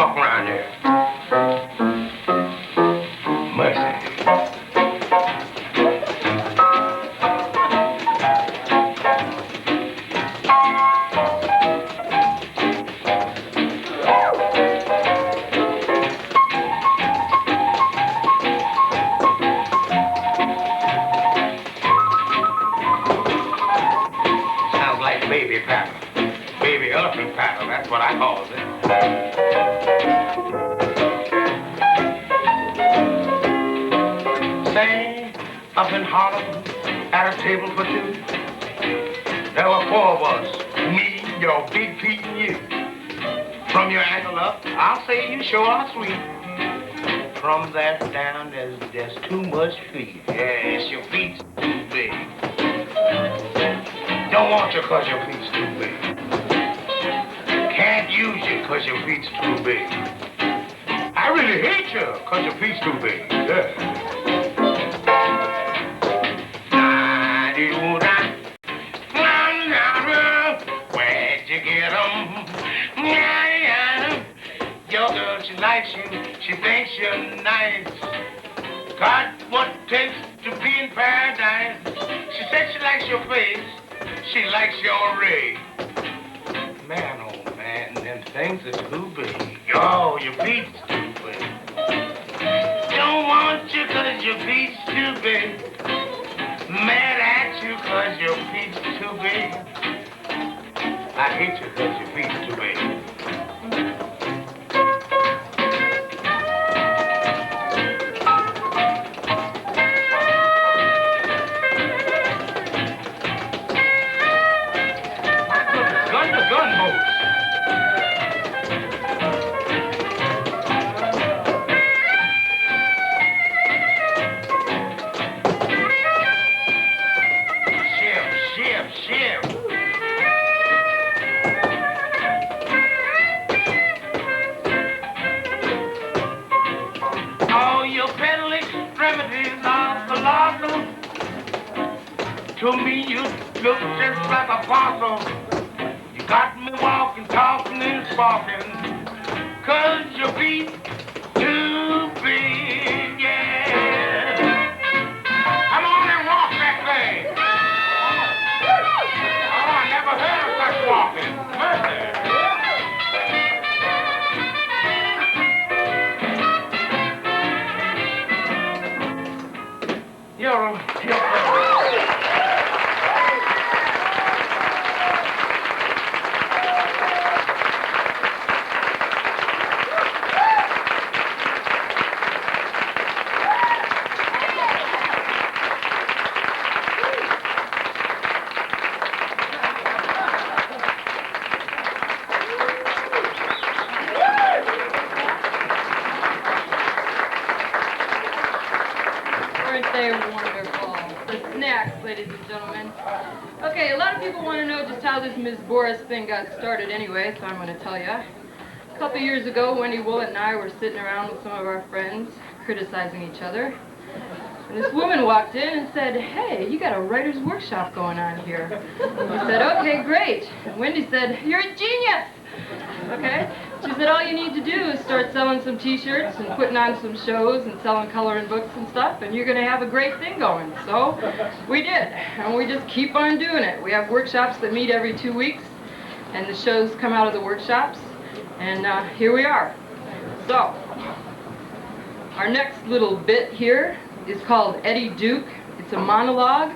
walk around here. Mercy. Sounds like baby paddle. Baby elephant paddle, that's what I call it. Say, up in Harlem, at a table for two, there were four of us, me, your big Pete, and you. From your ankle up, I'll say you sure are sweet. From that down, there's too much feet. Yes, your feet's too big. Don't want you 'cause your feet's too big. Can't use you 'cause your feet's too big. I really hate you 'cause your feet's too big. Yeah. Where'd you get 'em? Your girl, she likes you. She thinks you're nice. Got what it takes to be in paradise. She said she likes your face. She likes your rig. Man, oh man, them things are too big. Oh, your feet's too big. Don't want you 'cause your feet's too big. Mad at you 'cause your feet's too big. I hate you 'cause your feet's too big. To me, you look just like a fossil. You got me walking, talking, and sparking. 'Cause your feet too big, yeah. Come on and walk that thing. Oh, I never heard of such walking. Mercy. You're ladies and gentlemen. Okay, a lot of people want to know just how this Miss Boris thing got started anyway, so I'm going to tell you. A couple years ago, Wendy, Woollett, and I were sitting around with some of our friends, criticizing each other. And this woman walked in and said, "Hey, you got a writer's workshop going on here." And we said, "Okay, great." And Wendy said, "You're a genius." Okay? She said, all you need to do is start selling some t-shirts and putting on some shows and selling coloring books and stuff, and you're going to have a great thing going. So we did, and we just keep on doing it. We have workshops that meet every 2 weeks, and the shows come out of the workshops, and here we are. So, our next little bit here is called Eddie Duke. It's a monologue.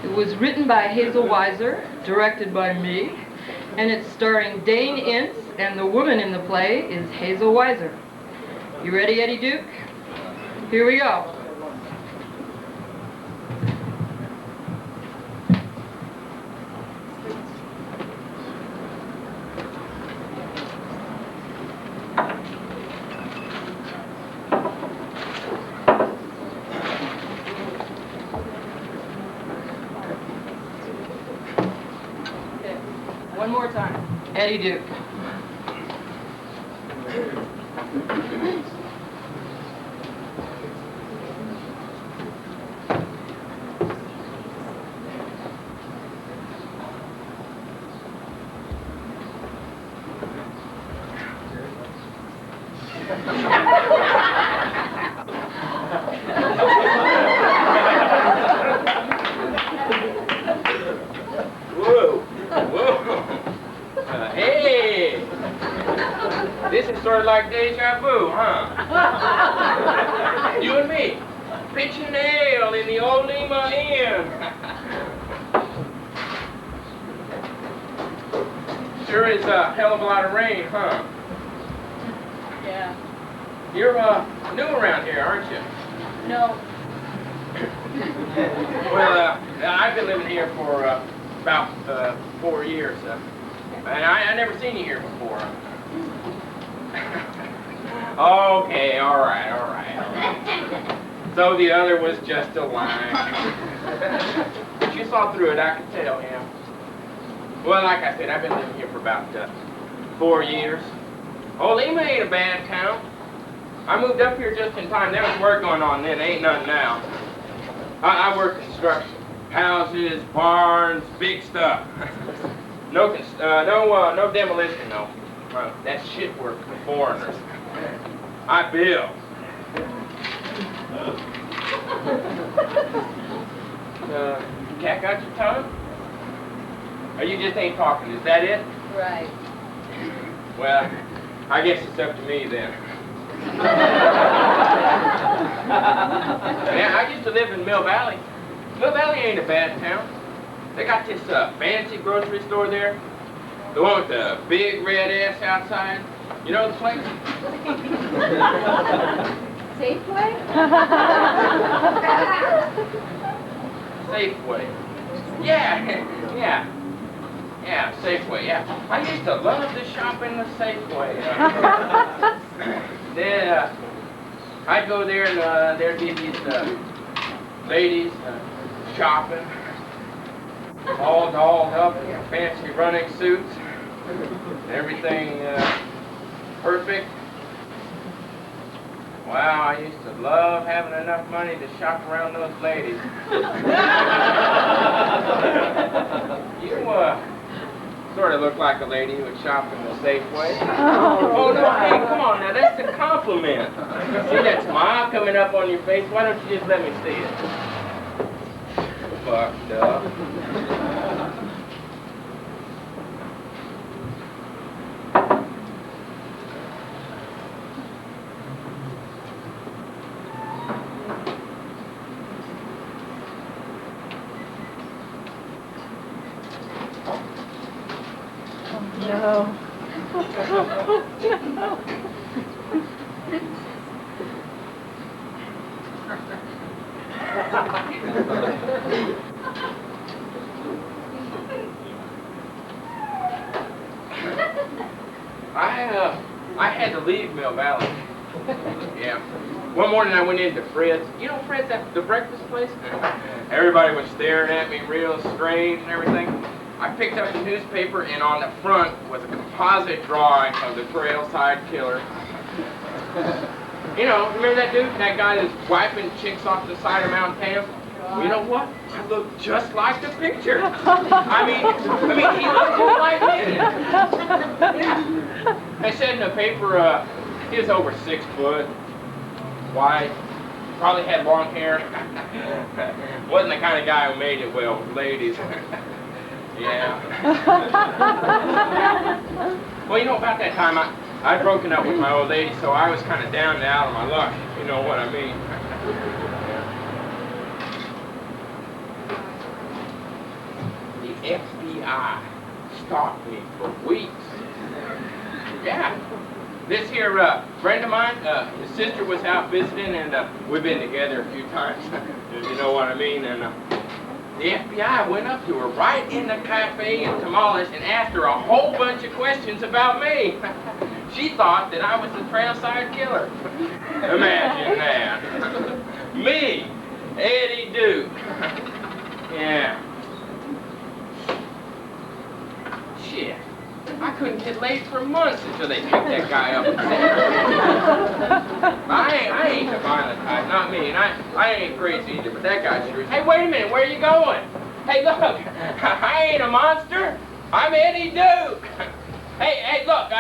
It was written by Hazel Weiser, directed by me, and it's starring Dane Ince, and the woman in the play is Hazel Weiser. You ready, Eddie Duke? Here we go. Okay, one more time. Eddie Duke. Whoa, whoa. Hey, this is sort of like deja vu, huh? You and me, pitching ale in the old Lima Inn. Sure is a hell of a lot of rain, huh? Yeah. You're new around here, aren't you? No. Well, I've been living here for about 4 years, and I never seen you here before. Okay, all right. So the other was just a line. But you saw through it, I could tell, yeah. Well, like I said, I've been living here for about 4 years. Oh, Lima ain't a bad town. I moved up here just in time. There was work going on then. Ain't nothing now. I work construction. Houses, barns, big stuff. No demolition, no. That's shit work for foreigners. I build. Cat got your tongue? Or you just ain't talking, is that it? Right. Well, I guess it's up to me then. Yeah, I used to live in Mill Valley. Mill Valley ain't a bad town. They got this fancy grocery store there. The one with the big red S outside. You know the place? Safeway? Safeway. Yeah, Safeway, yeah. I used to love to shop in the Safeway. Then I'd go there and there'd be these ladies shopping, all dolled up in fancy running suits, everything perfect. Wow, I used to love having enough money to shop around those ladies. You sort of look like a lady who would shop in the Safeway. Oh no, hey, come on now, that's a compliment. See that smile coming up on your face? Why don't you just let me see it? Fucked up. No. I had to leave Mill Valley. Yeah. One morning I went into Fred's. You know Fred's, the breakfast place? Everybody was staring at me real strange and everything. I picked up the newspaper and on the front was a composite drawing of the Trailside Killer. You know, remember that dude? That guy that's wiping chicks off the side of Mount Tam? Well, you know what? I look just like the picture. I mean, he looked just like me. They said in the paper, he was over 6 foot, white, probably had long hair. Wasn't the kind of guy who made it well with ladies. Yeah. Well, you know, about that time, I'd broken up with my old lady, so I was kind of down and out of my luck. You know what I mean. The FBI stalked me for weeks. Yeah. This here friend of mine, his sister was out visiting, and we've been together a few times, if you know what I mean. And the FBI went up to her right in the cafe in Tamales and asked her a whole bunch of questions about me. She thought that I was the Trailside Killer. Imagine that. Me, Eddie Duke. Yeah. Shit. I couldn't get laid for months until they picked that guy up and said, I ain't the violent type, not me, and I ain't crazy either, but that guy sure is. Hey, wait a minute, where are you going? Hey, look, I ain't a monster. I'm Eddie Duke. Hey, look,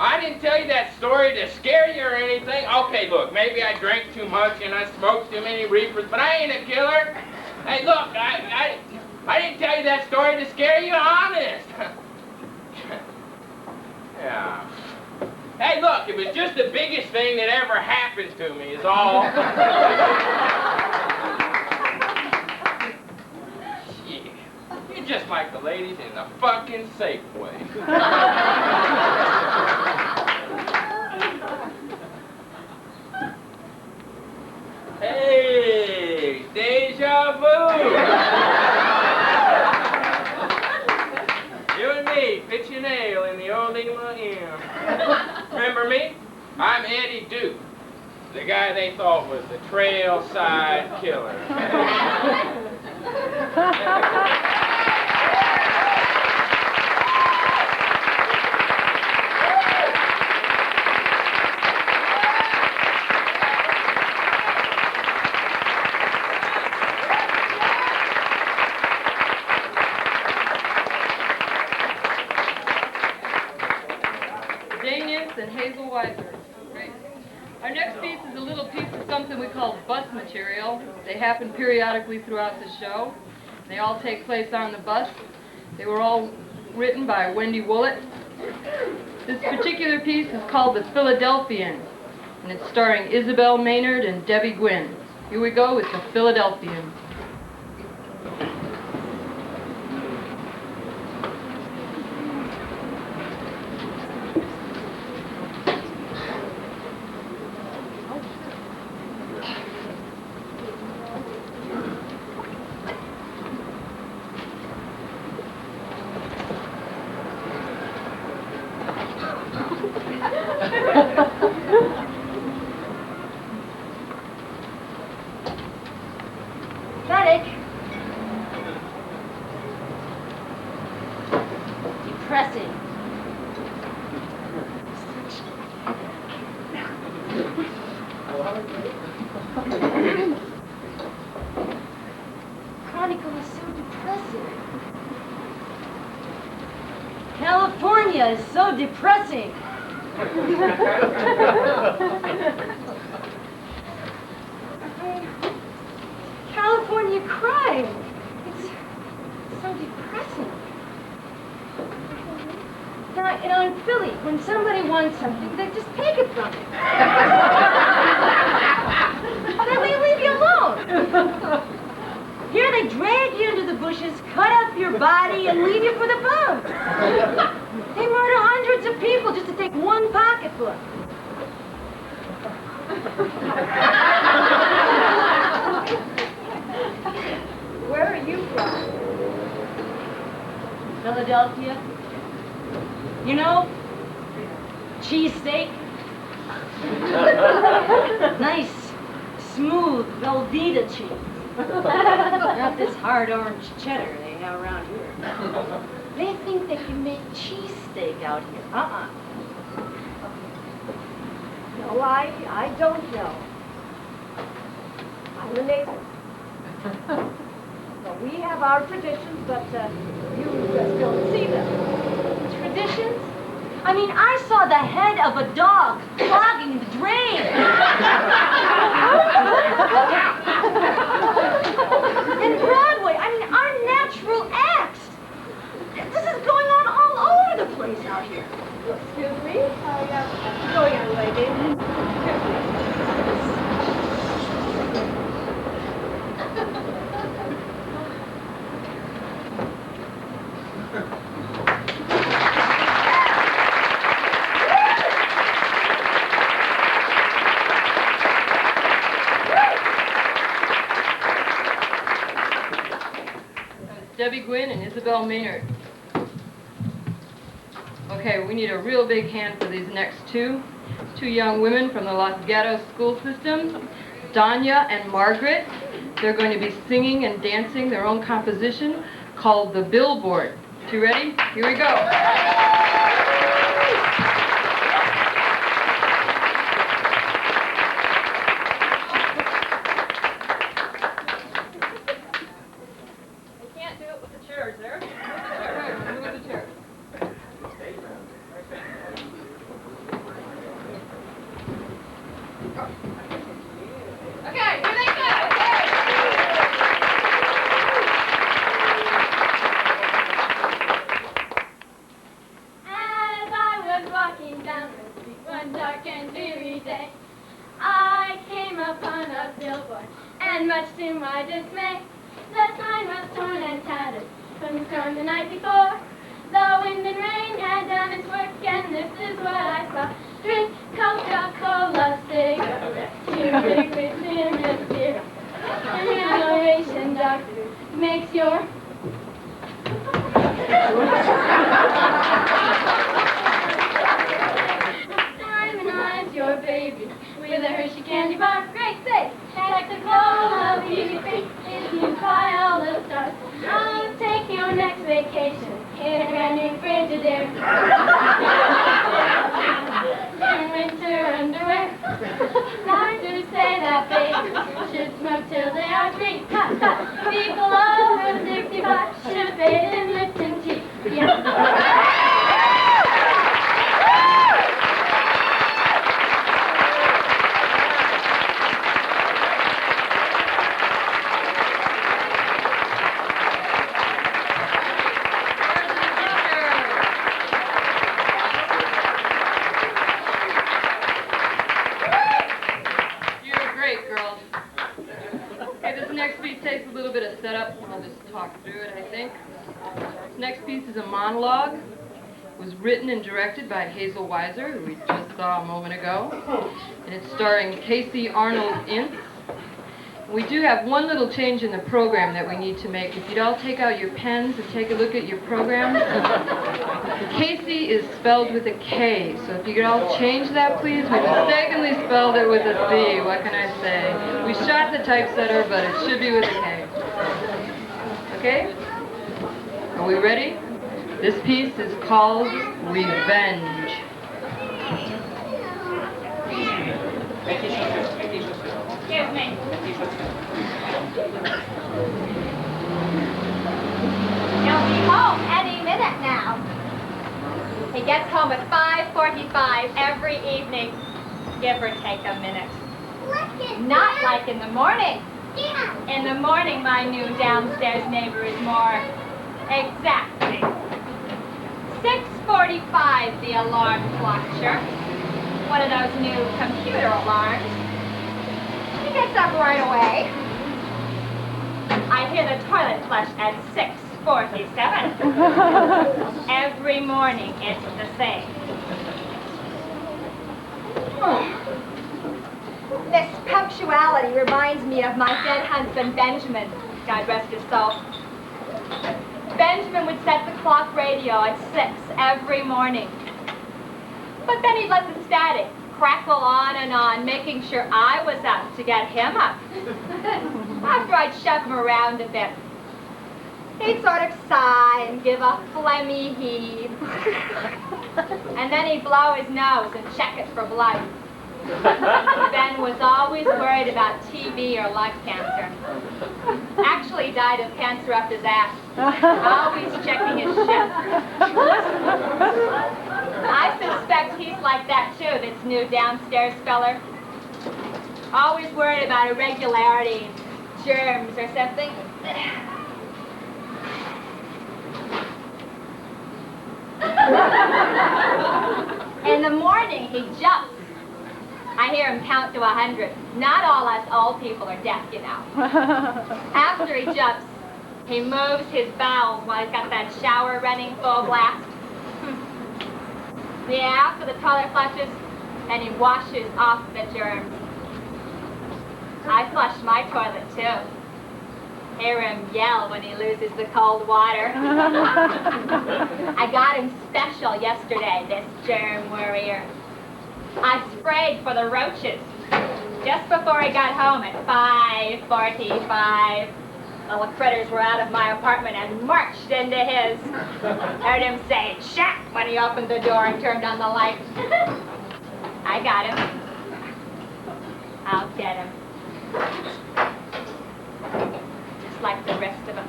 I didn't tell you that story to scare you or anything. Okay, look, maybe I drank too much and I smoked too many reefers, but I ain't a killer. Hey, look, I didn't tell you that story to scare you, honest. Yeah. Hey, look, it was just the biggest thing that ever happened to me is all. Shit. You're just like the ladies in the fucking Safeway. Hey, deja vu. You and me, pitch your nail in the old M. Remember me? I'm Eddie Duke, the guy they thought was the trailside killer. And Hazel Weiser. Great. Our next piece is a little piece of something we call bus material. They happen periodically throughout the show. They all take place on the bus. They were all written by Wendy Woollett. This particular piece is called The Philadelphian, and it's starring Isabel Maynard and Debbie Gwynn. Here we go with The Philadelphian. Depressing. Chronicle is so depressing. California is so depressing. California crime. It's so depressing. Now, in Philly, when somebody wants something, they just take it from you. Then they leave you alone. Here they drag you into the bushes, cut up your body, and leave you for the bum. They murder hundreds of people just to take one pocketbook. Where are you from? Philadelphia. You know, cheesesteak. Nice, smooth Velveeta cheese. Not this hard orange cheddar they have around here. They think they can make cheesesteak out here. No, I don't know. I'm a native. Well, we have our traditions, but you just don't see them. Traditions? I mean, I saw the head of a dog clogging the drain. And Broadway, I mean, our natural acts. This is going on all over the place out here. Excuse me? Go, young lady. Debbie Gwynn and Isabel Maynard. Okay, we need a real big hand for these next two young women from the Los Gatos school system, Danya and Margaret. They're going to be singing and dancing their own composition called The Billboard. You ready? Here we go. Okay, here they go. As I was walking down the street one dark and dreary day, I came upon a billboard, and much to my dismay, the sign was torn and tattered from the storm the night before. The wind and rain had done its work, and this is what I saw. Drink Coca-Cola cigarettes, you liquid zero. Regeneration doctor makes your harmonize your baby with a Hershey candy bar. Great thing! Like the glow of beauty is used by all the stars. I'll take your next vacation in a brand new Frigidaire. In winter underwear. Doctors say that babies should smoke till they are 3. People over 65 should bathe in Lipton tea. Yeah. Takes a little bit of setup. I'll just talk through it, I think. This next piece is a monologue. It was written and directed by Hazel Weiser, who we just saw a moment ago. And it's starring Casey Arnold Ince. We do have one little change in the program that we need to make. If you'd all take out your pens and take a look at your program. Casey is spelled with a K, so if you could all change that, please. We mistakenly spelled it with a C. What can I say? We shot the typesetter, but it should be with a K. Okay? Are we ready? This piece is called Revenge. Excuse me. He'll be home any minute now. He gets home at 5:45 every evening, give or take a minute. Not like in the morning. In the morning, my new downstairs neighbor is more exacting. 6:45, the alarm clock chirps. One of those new computer alarms. He gets up right away. I hear the toilet flush at 6:47. Every morning, it's the same. This punctuality reminds me of my dead husband, Benjamin. God rest his soul. Benjamin would set the clock radio at 6 every morning. But then he'd let the static crackle on, making sure I was up to get him up. After I'd shove him around a bit, he'd sort of sigh and give a phlegmy heave. And then he'd blow his nose and check it for blood. Ben was always worried about TB or lung cancer. Actually died of cancer up his ass. Always checking his shit. I suspect he's like that too, this new downstairs feller. Always worried about irregularity, germs or something. In the morning, he jumps. I hear him count to 100. Not all us old people are deaf, you know. After he jumps, he moves his bowels while he's got that shower running full blast. Yeah, after the toilet flushes, and he washes off the germs. I flush my toilet, too. Hear him yell when he loses the cold water. I got him special yesterday, this germ worrier. I sprayed for the roaches just before he got home at 5:45. Little critters were out of my apartment and marched into his. Heard him say, "Shut!" when he opened the door and turned on the light. I got him. I'll get him. Just like the rest of them.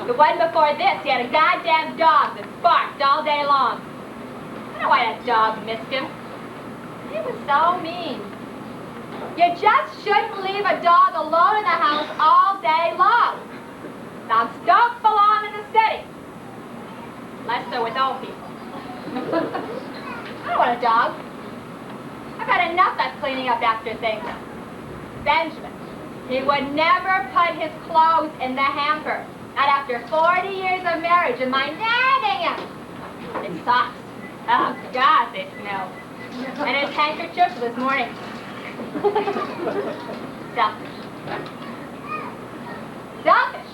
The one before this, he had a goddamn dog that barked all day long. I don't know why that dog missed him. He was so mean. You just shouldn't leave a dog alone in the house all day long. Dogs don't belong in the city. Less so with old people. I don't want a dog. I've had enough of cleaning up after things. Benjamin, he would never put his clothes in the hamper. Not after 40 years of marriage and my nagging him. His socks. Oh, God, they smell. And his handkerchief this morning. Selfish. Selfish.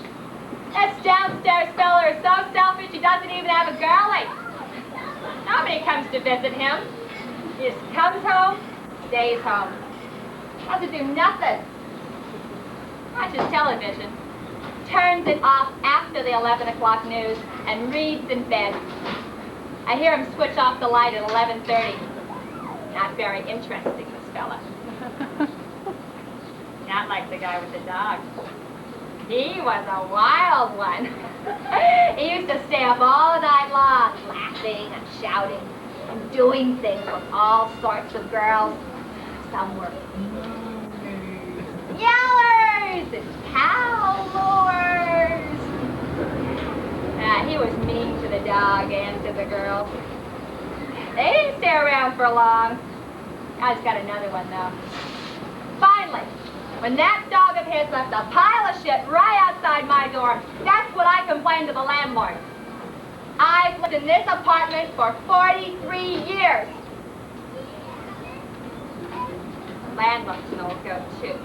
This downstairs fella is so selfish he doesn't even have a girlie. Nobody comes to visit him. He just comes home, stays home. Doesn't do nothing. Watches television. Turns it off after the 11 o'clock news and reads in bed. I hear him switch off the light at 11:30. Not very interesting, this fella. Not like the guy with the dog. He was a wild one. He used to stay up all night long, laughing and shouting and doing things with all sorts of girls. Some were yellers and howlers. He was mean to the dog and to the girls. They didn't stay around for long. I just got another one, though. Finally, when that dog of his left a pile of shit right outside my door, that's when I complained to the landlord. I've lived in this apartment for 43 years. The landlord's an old goat, too.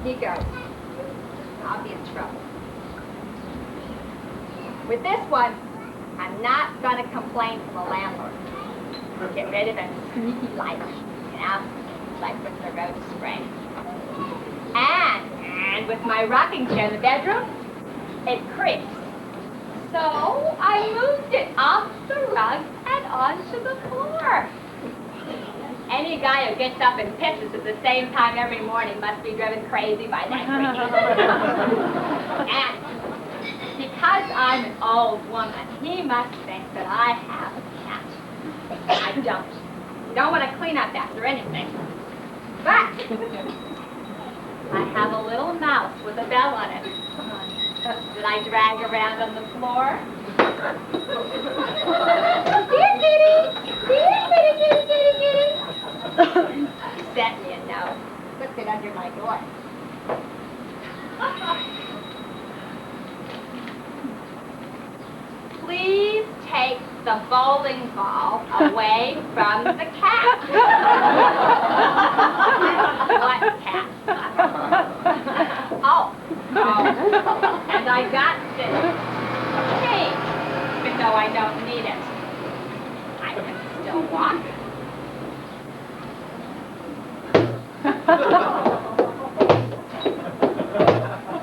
He goes, I'll be in trouble. With this one, I'm not going to complain to the landlord. Get rid of him sneaky like, you know, like with the road spray. And with my rocking chair in the bedroom, it creaks. So I moved it off the rug and onto the floor. Any guy who gets up and pisses at the same time every morning must be driven crazy by that creaking. And because I'm an old woman, he must think that I have a cat. I don't. You don't want to clean up after anything. But I have a little mouse with a bell on it that I drag around on the floor. Here, kitty! Here, kitty, kitty, kitty, kitty! He sent me a note. Puts it under my door. Please take the bowling ball away from the cat. What cat? Oh. And I got this cane, even though I don't need it. I can still walk.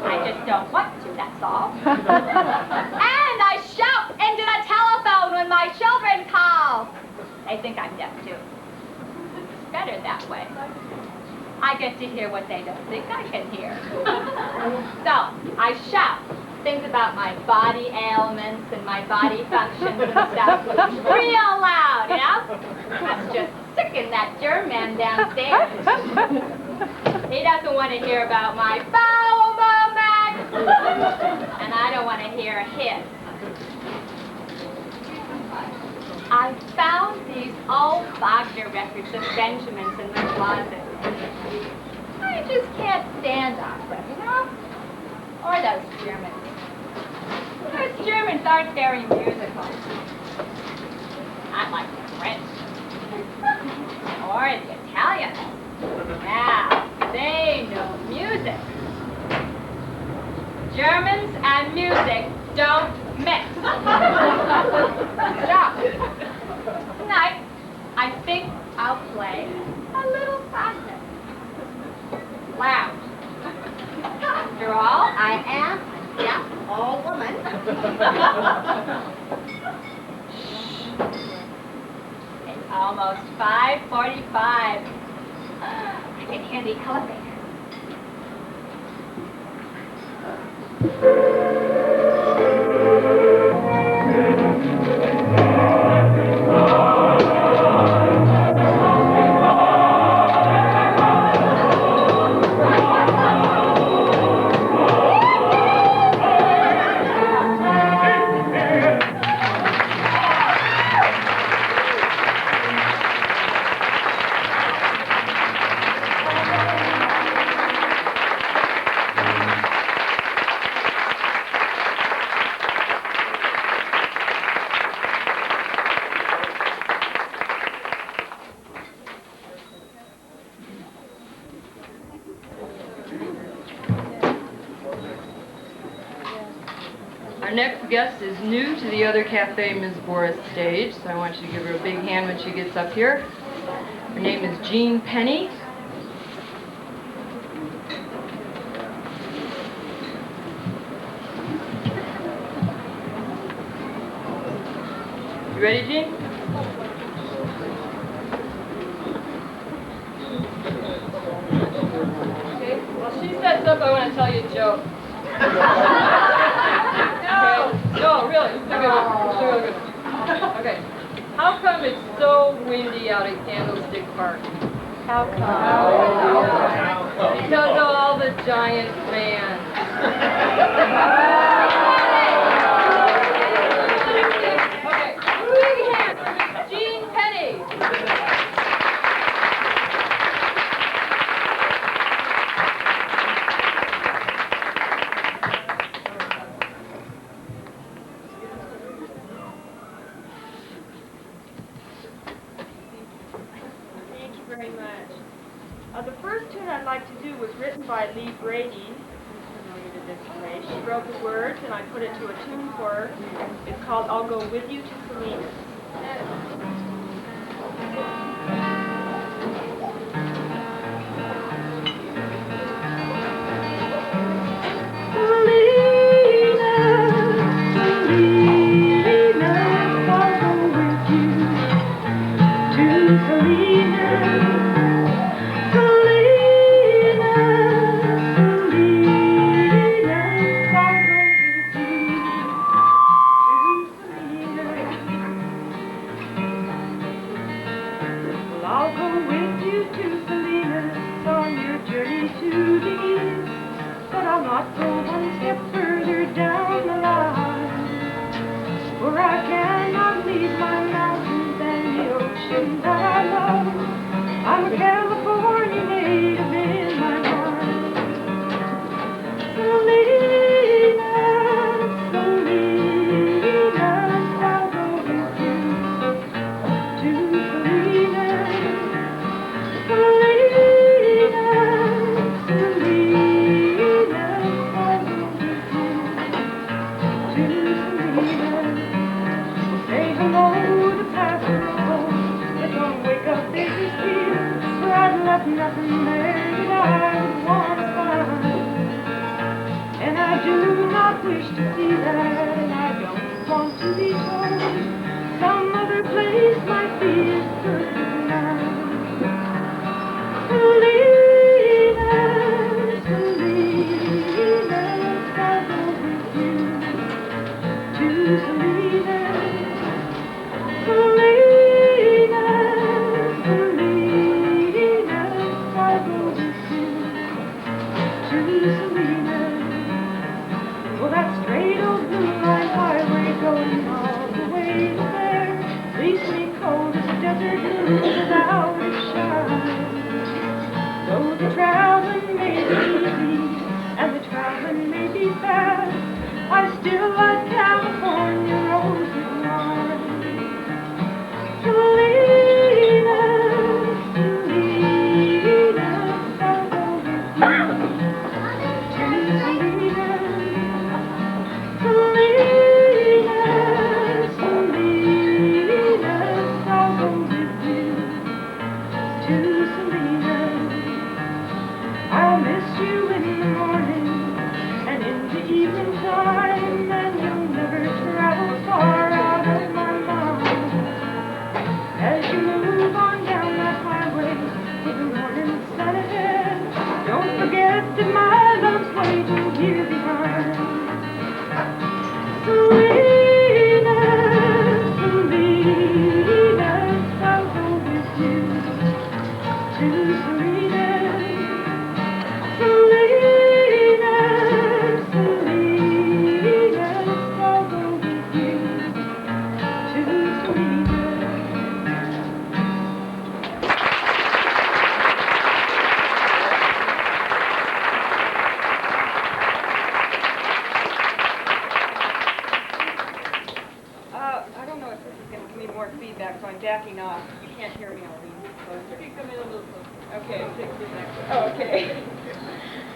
I just don't want to, that's all. And I shout into the telephone when my children call. They think I'm deaf, too. It's better that way. I get to hear what they don't think I can hear. So, I shout things about my body ailments and my body functions and stuff real loud, you know? That's just sicken that German downstairs. He doesn't want to hear about my bowel movement, and I don't want to hear his. I found these old Wagner records of Benjamin's in the closet. I just can't stand opera, you know? Or those Germans. Those Germans aren't very musical. Not like the French. Or the Italians. Now, they know music. Germans and music don't mix. So, tonight, I think I'll play a little faster. Loud. After all, I am a deaf old woman. It's almost 5:45. I can hear the elevator. next guest is new to the Other Cafe Ms. Boris stage, so I want you to give her a big hand when she gets up here. Her name is Jean Penny. You ready, Jean? Okay, while she sets up, I want to tell you a joke. Okay. No, really. Look at it. Okay. How come it's so windy out at Candlestick Park? How come? Because of all the giant fans. Okay. Big hand for Miss Jean Penny. Very much. The first tune I'd like to do was written by Lee Brady, who's familiar to this play. She wrote the words and I put it to a tune for her. It's called I'll Go With You to Salinas.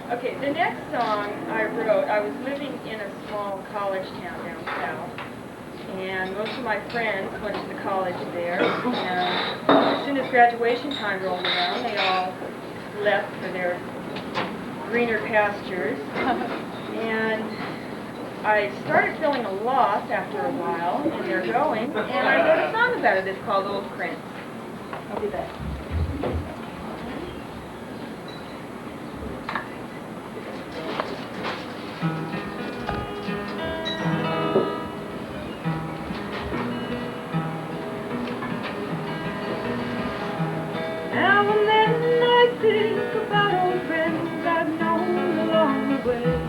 Okay, the next song I wrote, I was living in a small college town down south, and most of my friends went to the college there, and as soon as graduation time rolled around, they all left for their greener pastures, and I started feeling a loss after a while in their going, and I wrote a song about it. It's called Old Prince. I'll do that. Now and then I think about old friends I've known along the way.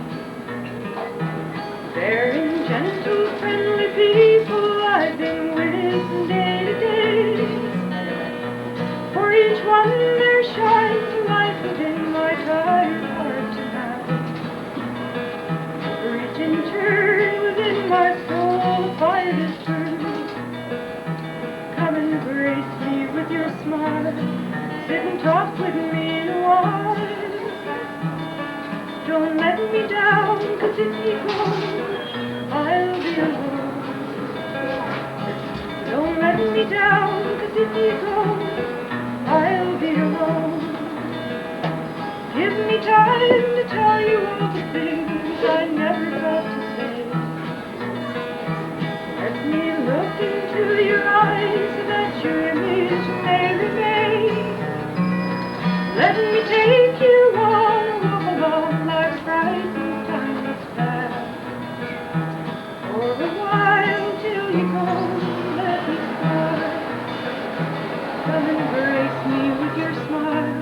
Very gentle, friendly people I've been with from day to day. For each one there shines a light within my tired heart tonight. For each in turn within my soul fire is burned. Come and embrace me with your smile. Sit and talk with me a while. Don't let me down, 'cause if you go, I'll be alone. Don't let me down, 'cause if you go, I'll be alone. Give me time to tell you all the things I never thought to say. Let me look into your eyes so that your image may remain. Let me take you on a walk along life's bright and timeless path. For a while till you go, let me cry. Come and embrace me with your smile.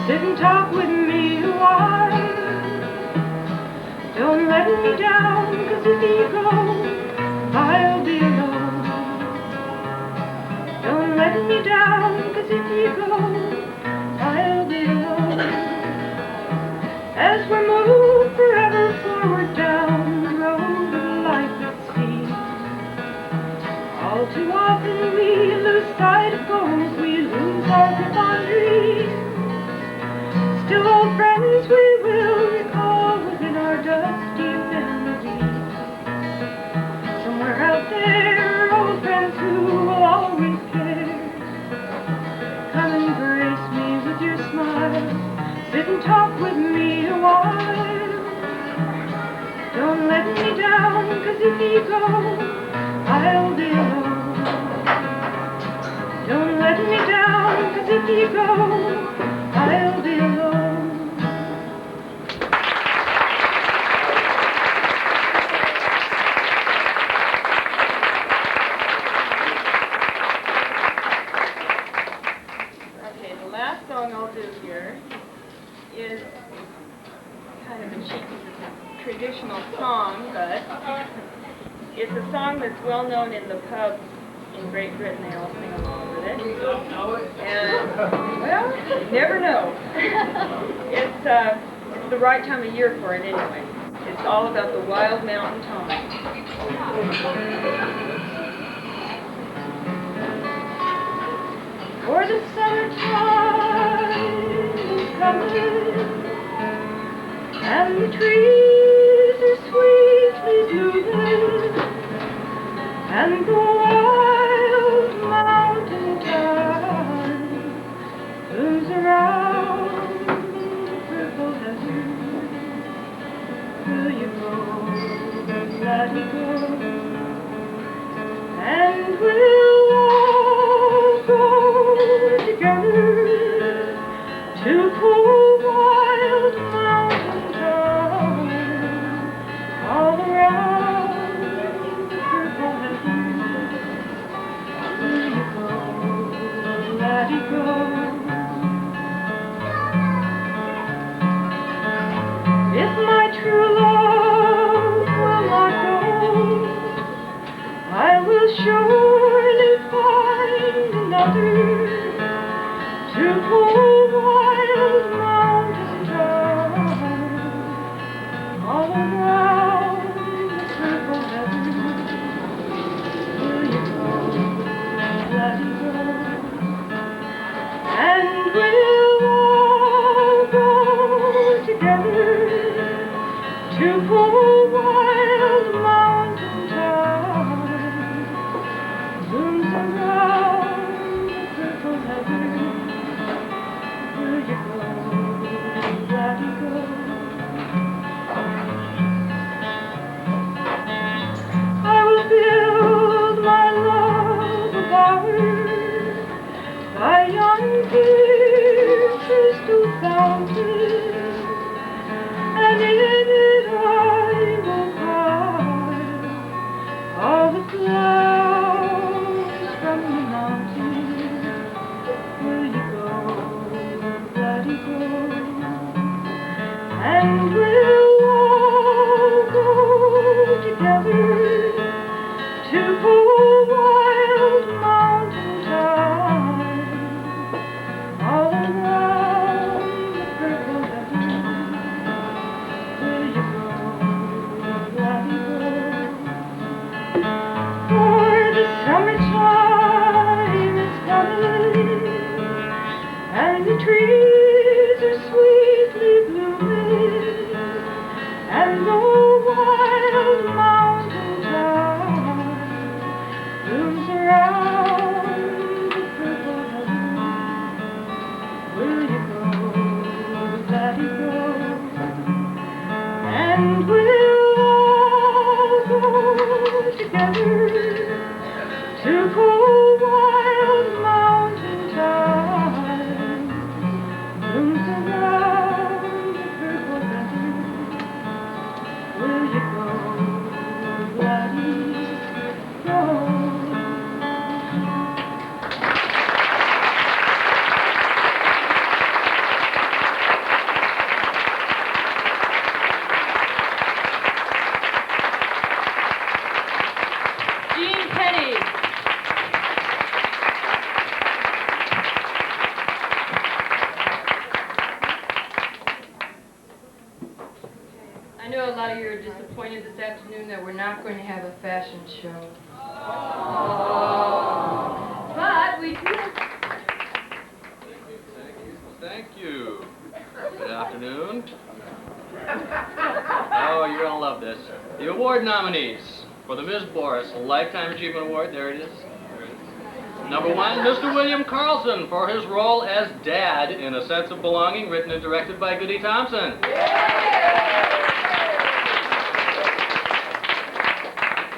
Sit and talk with me a while. Don't let me down, 'cause if you go, I'll be alone. Don't let me down, 'cause if you go, I'll be alone. As we move forever forward down the road of life at sea, all too often we lose sight of goals, we lose our grip on dreams. Still old friends we will recall within our dusty memories. Somewhere out there are old friends who will always care. Come and embrace me with your smile. Sit and talk with me a while. Don't let me down, 'cause if you go, I'll be alone. Don't let me down, 'cause if you go, I'll be alone. Okay, the last song I'll do here is kind of a cheeky traditional song, but it's a song that's well known in the pubs in Great Britain. They all sing along with it. You don't know it? And, well, you never know. It's the right time of year for it anyway. It's all about the wild mountain thyme. For the summertime is coming, and the trees are sweetly blooming, and the wild mountain thyme blooms around the purple heaven. Will you go, laddie, go, and we'll all go together to cool wild mountain thyme all around the purple heaven. Will you go, laddie, go? If my true love will not go, I will surely find another to pull wild mountain thyme all around the purple heaven. Will you go, laddie, go? And we'll all go together disappointed this afternoon that we're not going to have a fashion show. But we do. Thank you. Good afternoon. Oh, you're gonna love this. The award nominees for the Ms. Boris Lifetime Achievement Award. There it is. Number 1, Mr. William Carlson for his role as Dad in A Sense of Belonging, written and directed by Goody Thompson.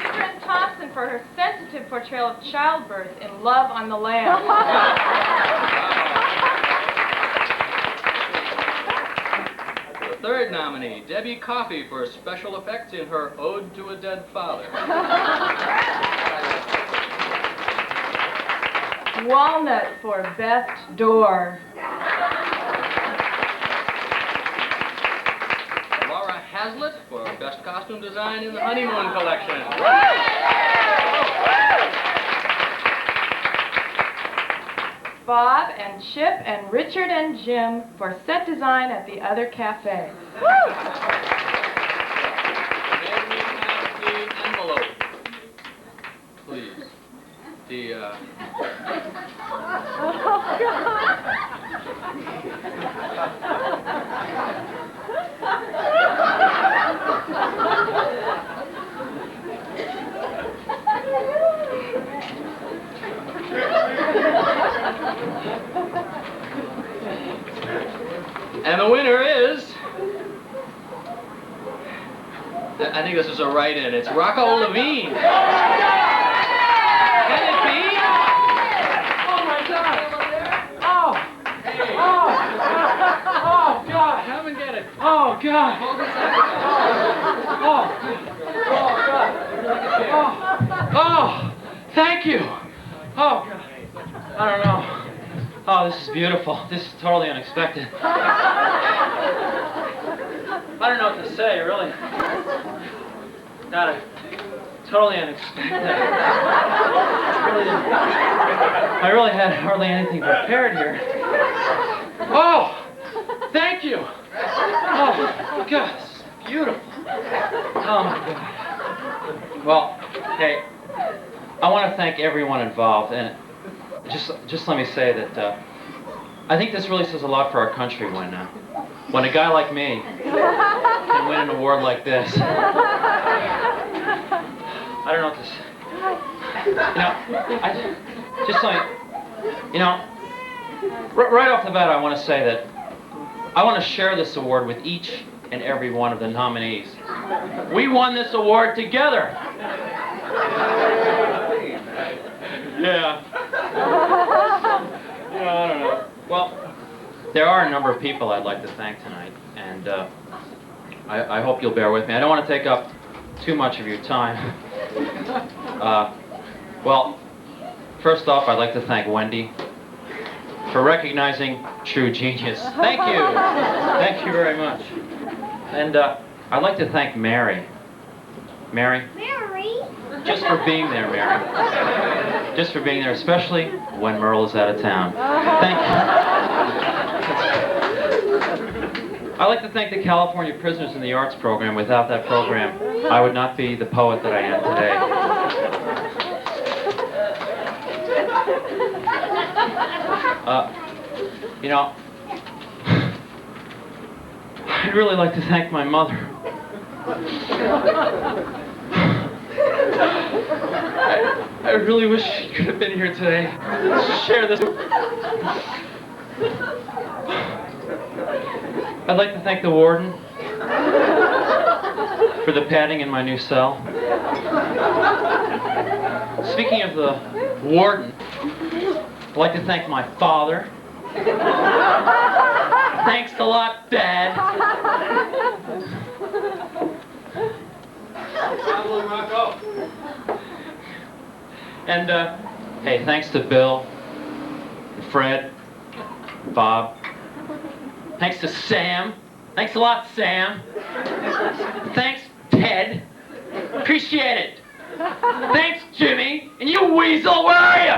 Catherine Thompson for her sensitive portrayal of childbirth in Love on the Lamb. The third nominee, Debbie Coffey for special effects in her Ode to a Dead Father. Walnut for Best Door. Laura Hazlitt for best costume design in the Honeymoon Collection. Bob and Chip and Richard and Jim for set design at the Other Cafe. May we have the envelope, please? And the winner is, I think this is a write-in, it's Rocco Levine. Can it be? Oh my God! Oh! Oh! Oh God! Come and get it. Oh God! Oh! Oh God! Oh! Thank you! Oh God! I don't know. Oh, this is beautiful. This is totally unexpected. I don't know what to say, really. God, totally unexpected. I really had hardly anything prepared here. Oh! Thank you! Oh, God, this is beautiful. Oh, my God. Well, hey, I want to thank everyone involved, and just let me say that I think this really says a lot for our country when a guy like me can win an award like this. I don't know what to say. Just let me, right off the bat, I want to say that I want to share this award with each and every one of the nominees. We won this award together. Yeah. I don't know. Well, there are a number of people I'd like to thank tonight, and I hope you'll bear with me. I don't want to take up too much of your time. Well, first off, I'd like to thank Wendy for recognizing true genius. Thank you. Thank you very much. And I'd like to thank Mary. Mary? Just for being there, Mary. Just for being there, especially when Merle is out of town. Thank you. I'd like to thank the California Prisoners in the Arts program. Without that program, I would not be the poet that I am today. I'd really like to thank my mother. I really wish she could have been here today to share this. I'd like to thank the warden for the padding in my new cell. Speaking of the warden, I'd like to thank my father. Thanks a lot, Dad. And, hey, thanks to Bill, and Fred, Bob. Thanks to Sam. Thanks a lot, Sam. Thanks, Ted. Appreciate it. Thanks, Jimmy. And you, Weasel, where are you?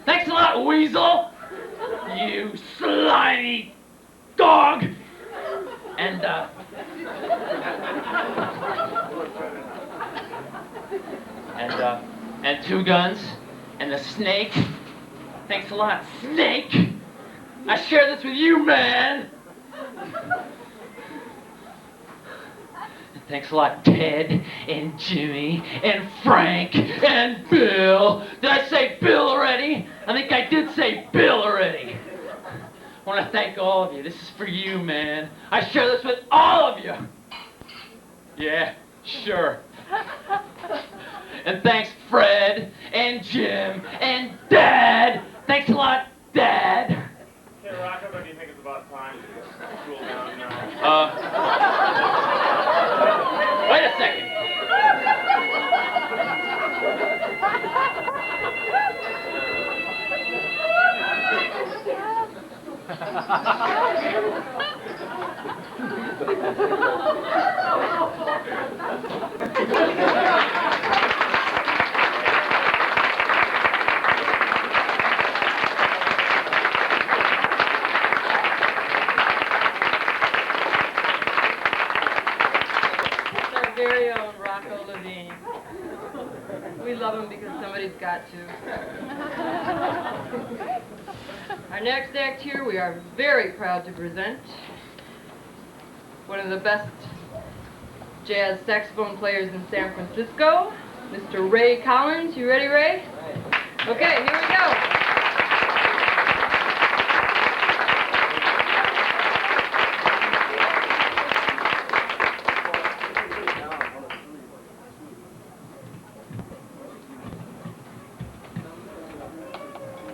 Thanks a lot, Weasel. You slimy dog. And, and 2 guns, and the snake. Thanks a lot, snake. I share this with you, man. And thanks a lot, Ted, and Jimmy, and Frank, and Bill. Did I say Bill already? I think I did say Bill already. I want to thank all of you. This is for you, man. I share this with all of you. Yeah, sure. And thanks, Fred, and Jim, and Dad. Thanks a lot, Dad. Hey, Rocco, don't you think it's about time to cool down now? Wait a second. Our very own Rocco Levine. We love him because somebody's got to. Our next act here, we are very proud to present one of the best jazz saxophone players in San Francisco, Mr. Ray Collins. You ready, Ray? Okay, here we go.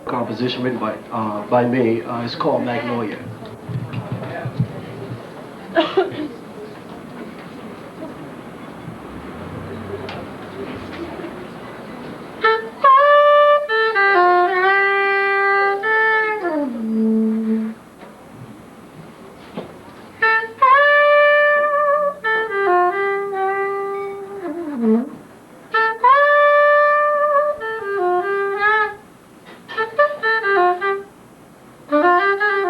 Composition written by me. It's called Magnolia.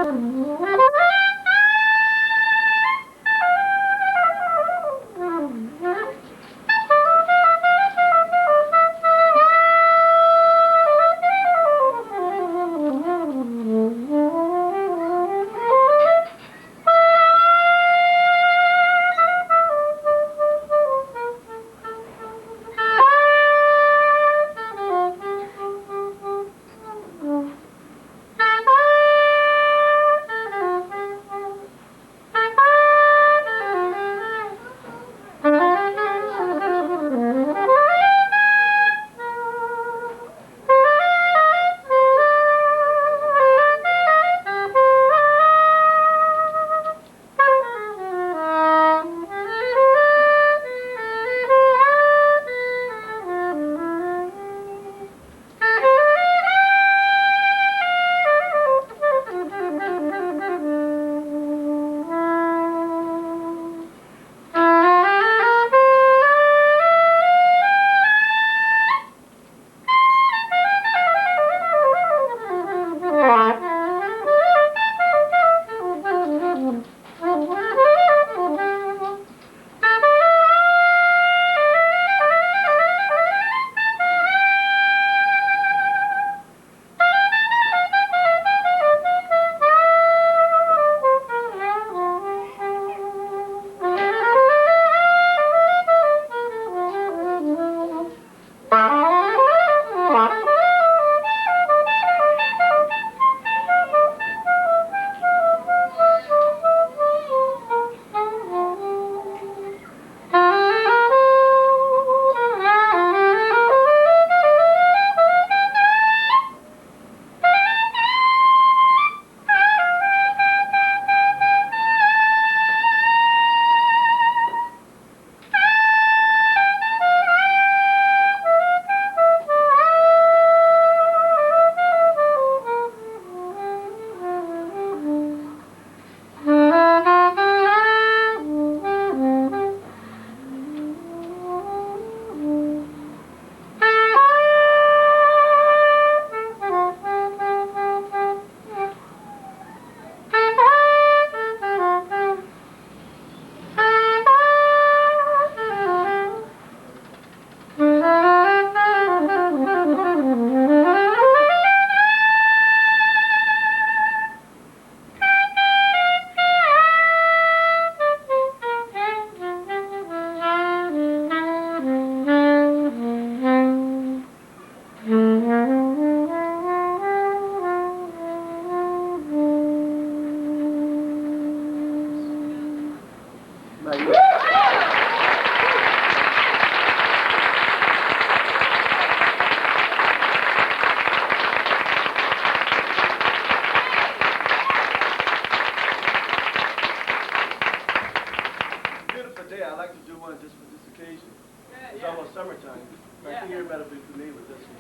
Thank you. How you doing? Beautiful day. I like to do one just for this occasion. It's almost summertime. I think everybody will be familiar with this one.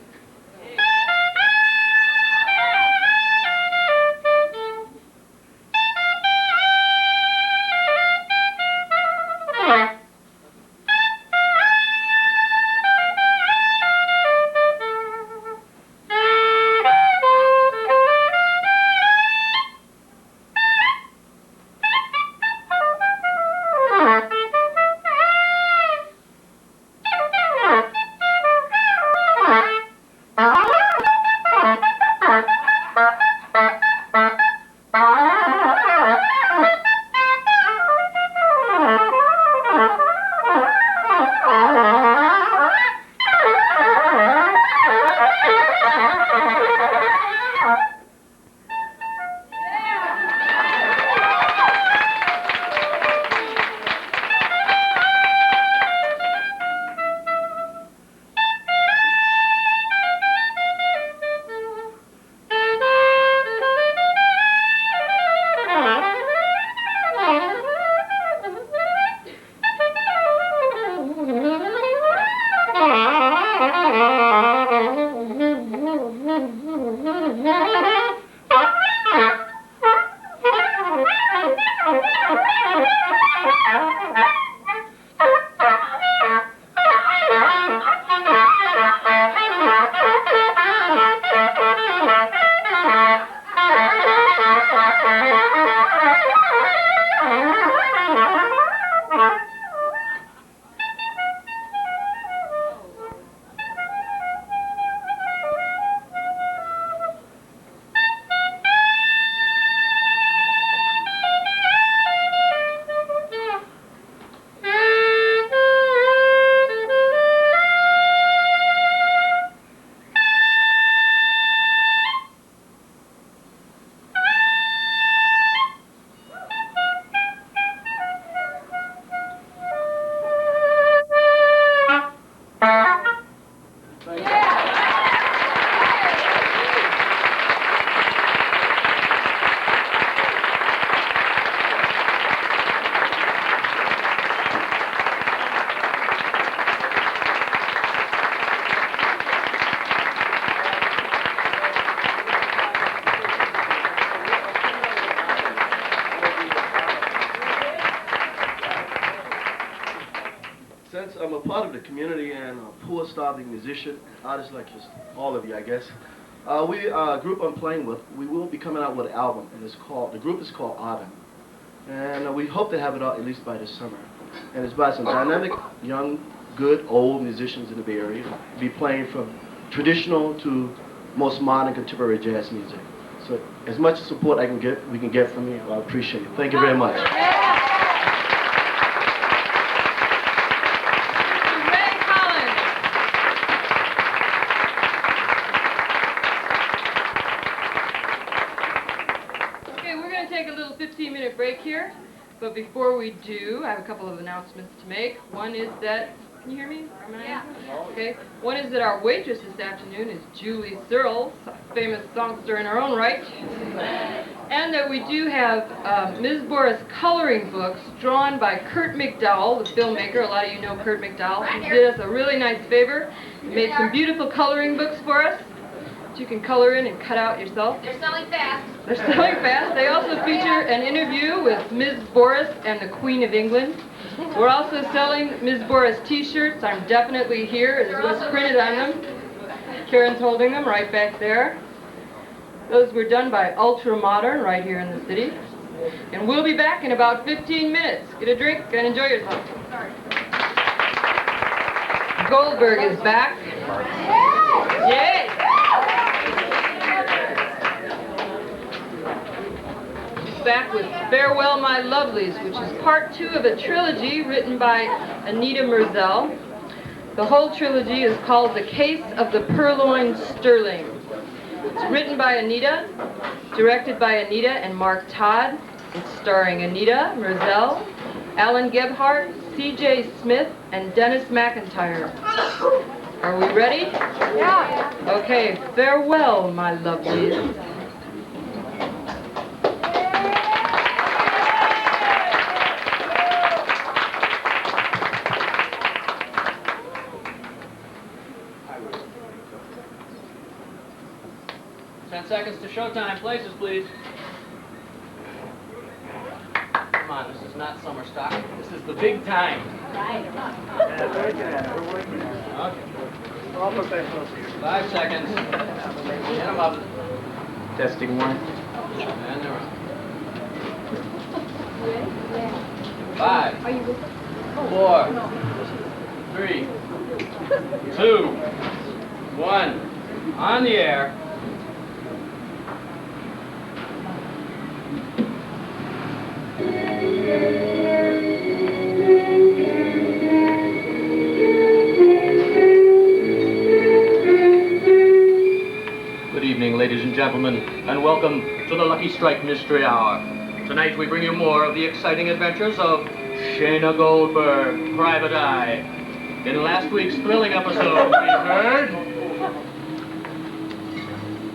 Since I'm a part of the community and a poor starving musician, artist like just all of you, I guess, a group I'm playing with, we will be coming out with an album, and the group is called Autumn. And we hope to have it out at least by this summer. And it's by some dynamic, young, good, old musicians in the Bay Area. We'll be playing from traditional to most modern contemporary jazz music. So as much support we can get from you, I appreciate it. Thank you very much. Break here, but before we do, I have a couple of announcements to make. One is that, can you hear me? Yeah. Okay. One is that our waitress this afternoon is Julie Searles, a famous songster in her own right, and that we do have Ms. Boris coloring books drawn by Kurt McDowell, the filmmaker. A lot of you know Kurt McDowell. He did us a really nice favor. He made some beautiful coloring books for us that you can color in and cut out yourself. They're selling fast. They're selling fast. They also feature an interview with Ms. Boris and the Queen of England. We're also selling Ms. Boris t-shirts. I'm definitely here. It was printed on them. Karen's holding them right back there. Those were done by Ultra Modern right here in the city. And we'll be back in about 15 minutes. Get a drink and enjoy yourself. Goldberg is back. Yay! Back with Farewell My Lovelies, which is part 2 of a trilogy written by Anita Merzel. The whole trilogy is called The Case of the Purloined Sterling. It's written by Anita, directed by Anita and Mark Todd. It's starring Anita Merzel, Alan Gebhardt, C.J. Smith, and Dennis McIntyre. Are we ready? Yeah. Okay, farewell, my lovelies. 10 seconds to showtime. Places, please. Come on, this is not summer stock. This is the big time. Okay. 5 seconds. Get them up. Testing one. And they're up. 5, 4, 3, 2, 1. On the air. Good evening, ladies and gentlemen, and welcome to the Lucky Strike Mystery Hour. Tonight we bring you more of the exciting adventures of Shayna Goldberg, Private Eye. In last week's thrilling episode, we heard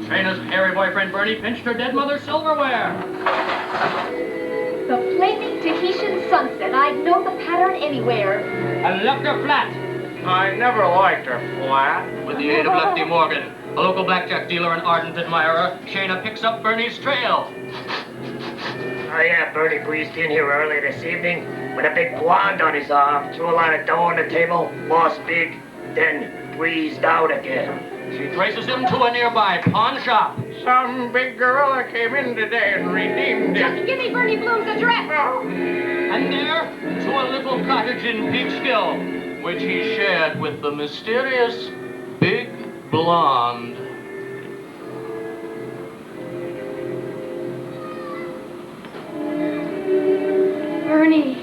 Shayna's hairy boyfriend Bernie pinched her dead mother's silverware. The flaming Tahitian sunset. I'd know the pattern anywhere. And left her flat. I never liked her flat. With the aid of Lefty Morgan, a local blackjack dealer and ardent admirer, Shayna picks up Bernie's trail. Oh yeah, Bernie breezed in here early this evening with a big blonde on his arm, threw a lot of dough on the table, lost big, then breezed out again. She traces him to a nearby pawn shop. Some big gorilla came in today and redeemed it. Give me Bernie Bloom's address. And there, to a little cottage in Peekskill, which he shared with the mysterious Big Blonde. Bernie.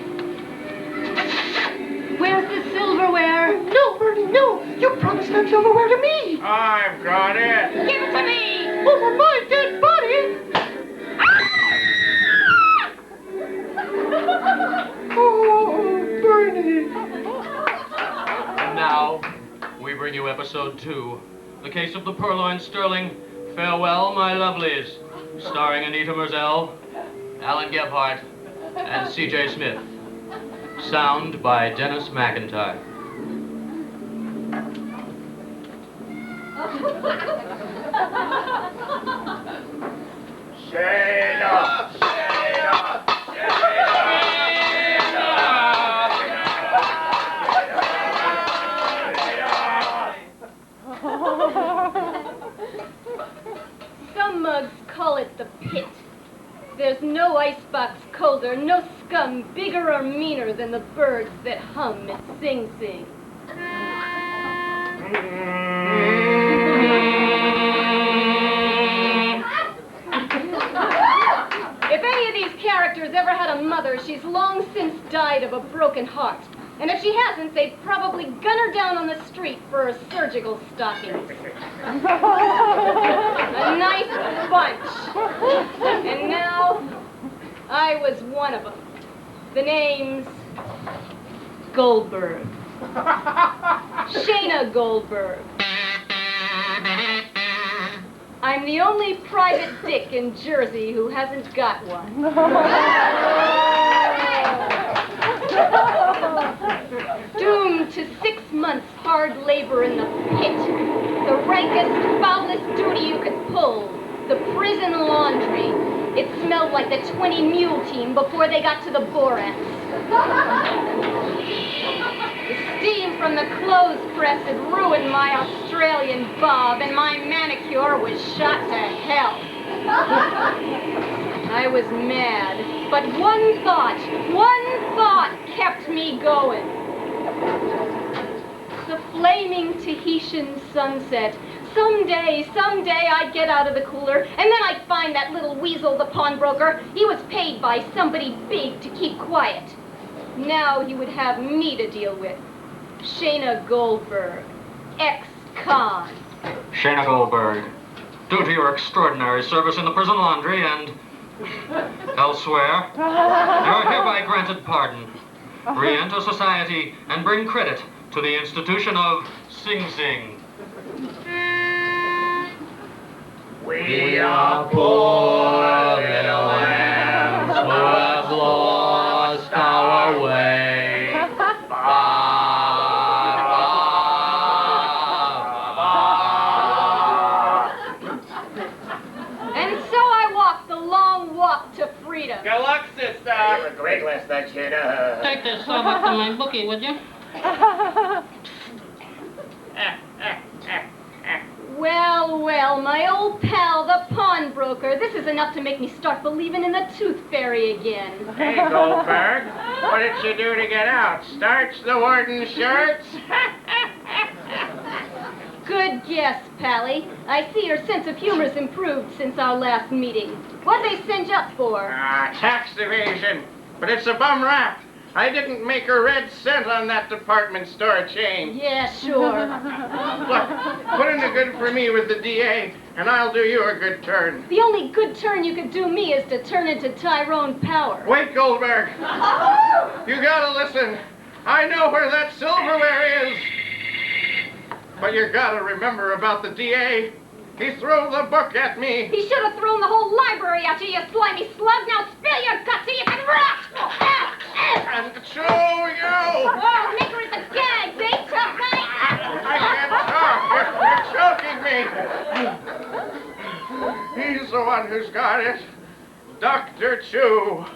Where's the silverware? No, Bernie, no! You promised that silverware to me! I've got it. Give it to me! Over my dead body! Oh, Bernie! And now, we bring you episode 2, The Case of the Purloined Sterling, Farewell, My Lovelies, starring Anita Merzel, Alan Gebhardt, and C.J. Smith. Sound by Dennis McIntyre. Shayna! Shayna! Some mugs call it the pit. There's no icebox colder, no scum bigger or meaner than the birds that hum and sing. If any of these characters ever had a mother, she's long since died of a broken heart. And if she hasn't, they'd probably gun her down on the street for her surgical stockings. A nice bunch. And now, I was one of them. The name's Goldberg. Shayna Goldberg. I'm the only private dick in Jersey who hasn't got one. Doomed to 6 months hard labor in the pit. The rankest, foulest duty you could pull. The prison laundry. It smelled like the 20 Mule team before they got to the borax. The steam from the clothes press had ruined my Australian bob, and my manicure was shot to hell. I was mad, but one thought kept me going. The flaming Tahitian sunset. Someday I'd get out of the cooler, and then I'd find that little weasel, the pawnbroker. He was paid by somebody big to keep quiet. Now he would have me to deal with. Shayna Goldberg, ex-con. Shayna Goldberg, due to your extraordinary service in the prison laundry and elsewhere, you're hereby granted pardon. re-enter society, and bring credit to the institution of Sing Sing. We are poor little lambs who have lost our way. And so I walked the long walk to freedom. Good luck, sister. You were great last night, Shana. Take this stuff up to my bookie, would you? Well, well, my old pal, the pawnbroker. This is enough to make me start believing in the tooth fairy again. Hey, Goldberg, what did you do to get out? Starch the warden's shirts? Good guess, Pally. I see your sense of humor's improved since our last meeting. What'd they send you up for? Tax evasion. But it's a bum rap. I didn't make a red cent on that department store chain. Yeah, sure. Look, put in a good for me with the DA, and I'll do you a good turn. The only good turn you could do me is to turn into Tyrone Power. Wait, Goldberg. You gotta listen. I know where that silverware is. But you gotta remember about the DA. He threw the book at me. He should have thrown the whole library at you, you slimy slug. Now spill your guts so you can rot. And chew you. Oh, nigger is a gag, eh, tough guy? I can't talk. You're choking me. He's the one who's got it. Dr. Chew.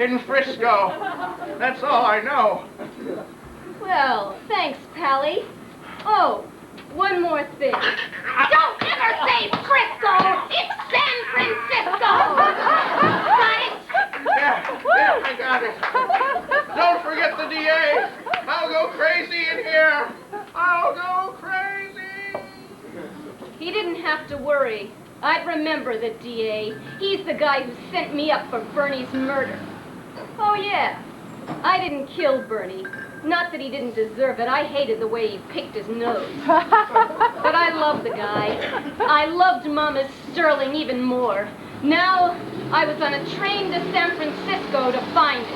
In Frisco. That's all I know. Well, thanks, Pally. Oh, one more thing. Don't ever say Frisco! It's San Francisco! Got it? Yeah, I got it. Don't forget the DA. I'll go crazy in here. I'll go crazy. He didn't have to worry. I'd remember the DA. He's the guy who sent me up for Bernie's murder. Oh, yeah. I didn't kill Bernie. Not that he didn't deserve it. I hated the way he picked his nose. But I loved the guy. I loved Mama Sterling even more. Now, I was on a train to San Francisco to find it.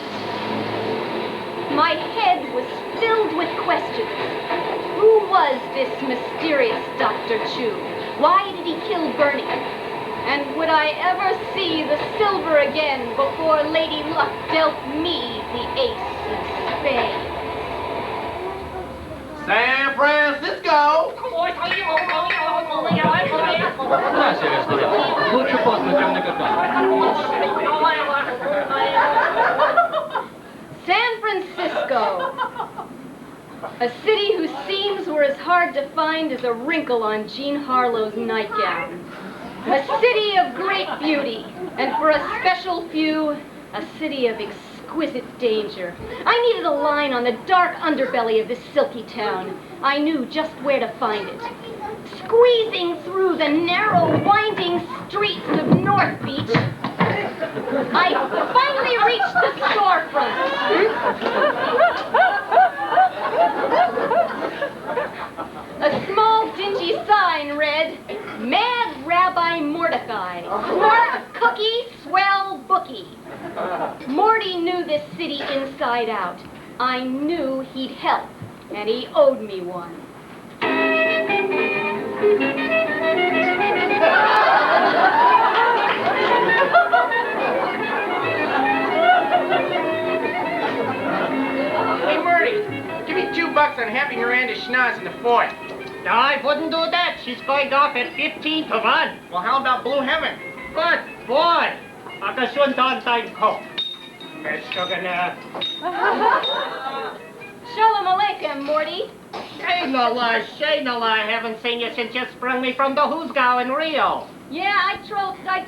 My head was filled with questions. Who was this mysterious Dr. Chew? Why did he kill Bernie? And would I ever see the silver again before Lady Luck dealt me the ace of spades? San Francisco! Gracias, Gloria. Лучше поздно, чем никогда. San Francisco. A city whose seams were as hard to find as a wrinkle on Jean Harlow's nightgown. A city of great beauty, and for a special few, a city of exquisite danger. I needed a line on the dark underbelly of this silky town. I knew just where to find it. Squeezing through the narrow, winding streets of North Beach, I finally reached the storefront. A small, dingy sign read, Mad Rabbi Mordecai, Smart Cookie, Swell Bookie. Morty knew this city inside out. I knew he'd help, and he owed me one. Hey, Murty, give me $2 on Happy Miranda schnoz in the fort. I wouldn't do that. She's going off at 15 to 1. Well, how about Blue Heaven? Good boy. Akashundan time cook. Shalom Aleichem, Morty. Shayna I haven't seen you since you sprung me from the Hoosgow in Rio. Yeah, I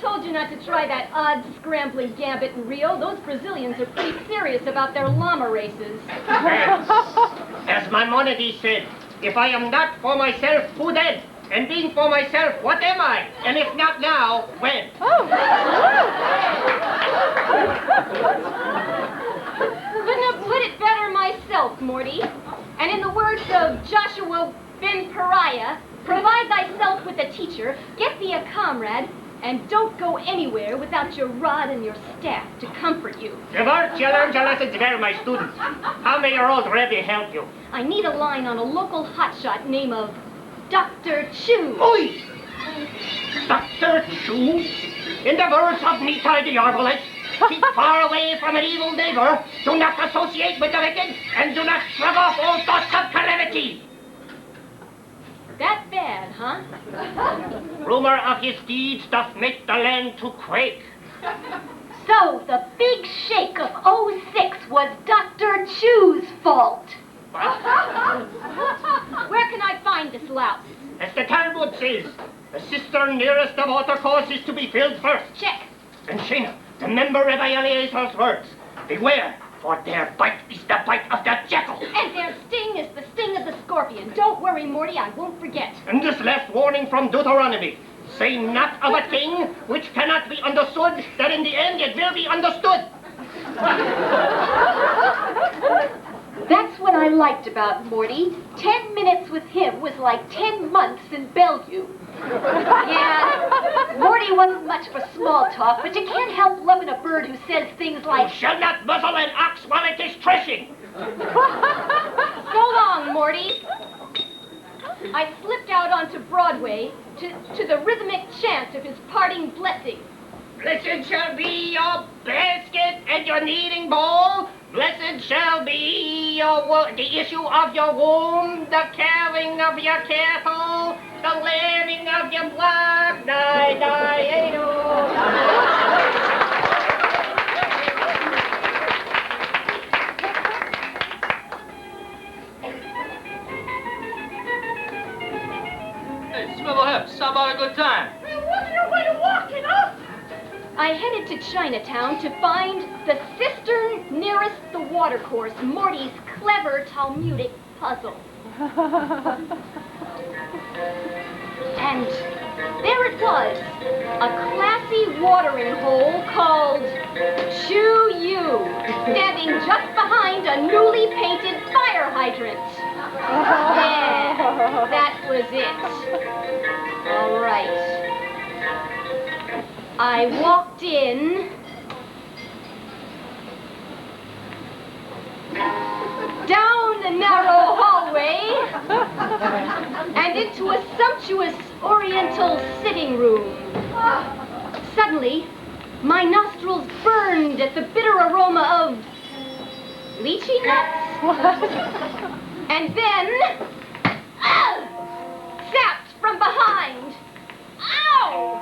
told you not to try that odd scrambling gambit in Rio. Those Brazilians are pretty serious about their llama races. As Maimonides said, if I am not for myself, who then? And being for myself, what am I? And if not now, when? Couldn't have put it better myself, Morty. And in the words of Joshua ben Pariah, provide thyself with a teacher, get thee a comrade, And don't go anywhere without your rod and your staff to comfort you. You learned your lessons well, my students. How may your old Rebbe help you? I need a line on a local hotshot name of Dr. Chew. Oi! Dr. Chew? In the words of Nita the Arbalest, keep far away from an evil neighbor, do not associate with the wicked, and do not shrug off all thoughts of calamity. That bad, huh? Rumor of his deeds doth make the land to quake. So the big shake of '06 was Dr. Chew's fault. Where can I find this louse? As the Talmud says, the cistern nearest the watercourse is to be filled first. Check. And Shana, remember Rabbi Eliezer's words. Beware, for their bite is the bite of the jackal. And their sting is the sting of the scorpion. Don't worry, Morty, I won't forget. And this last warning from Deuteronomy. Say not of a thing which cannot be understood, that in the end it will be understood. That's what I liked about Morty. 10 minutes with him was like 10 months in Bellevue. Yeah, Morty wasn't much for small talk, but you can't help loving a bird who says things like, You shall not muzzle an ox while it is threshing. So long, Morty. I slipped out onto Broadway to the rhythmic chant of his parting blessing. Blessed shall be your basket and your kneading bowl. Blessed shall be the issue of your womb, the calving of your cattle, the lambing of your blood. Die, die, Hey, Swivel Hips, how about a good time? Hey, wasn't nobody walking up? I headed to Chinatown to find the cistern nearest the watercourse, Morty's clever Talmudic puzzle. And there it was, a classy watering hole called Chew You, standing just behind a newly painted fire hydrant. Yeah, that was it. All right. I walked in, down the narrow hallway, and into a sumptuous oriental sitting room. Suddenly, my nostrils burned at the bitter aroma of lychee nuts. And then, zapped from behind. Ow!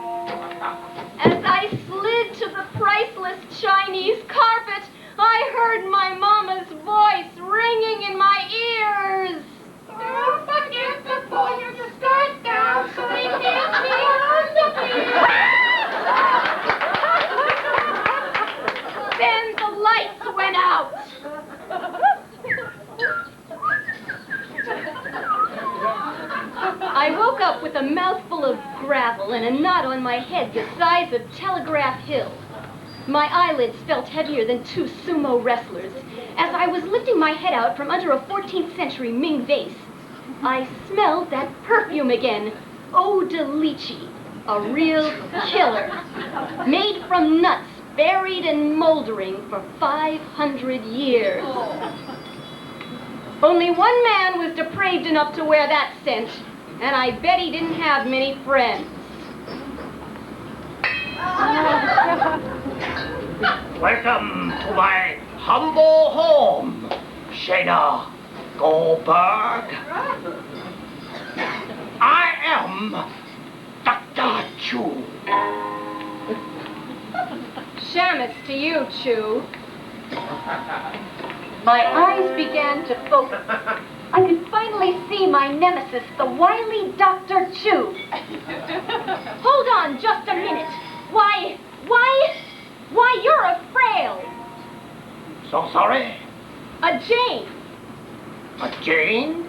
As I slid to the priceless Chinese carpet, I heard my mama's voice ringing in my ears. Don't forget to pull your skirt down so we can't see her underneath. Then the lights went out. I woke up with a mouthful of gravel and a knot on my head the size of Telegraph Hill. My eyelids felt heavier than two sumo wrestlers. As I was lifting my head out from under a 14th century Ming vase, I smelled that perfume again, Eau de Lychee, a real killer, made from nuts buried and moldering for 500 years. Only one man was depraved enough to wear that scent, and I bet he didn't have many friends. Welcome to my humble home, Shana Goldberg. I am Dr. Chew. Shamus to you, Chew. My eyes began to focus. I could finally see my nemesis, the wily Dr. Chew. Hold on just a minute. Why, you're a frail. So sorry. A Jane. A Jane?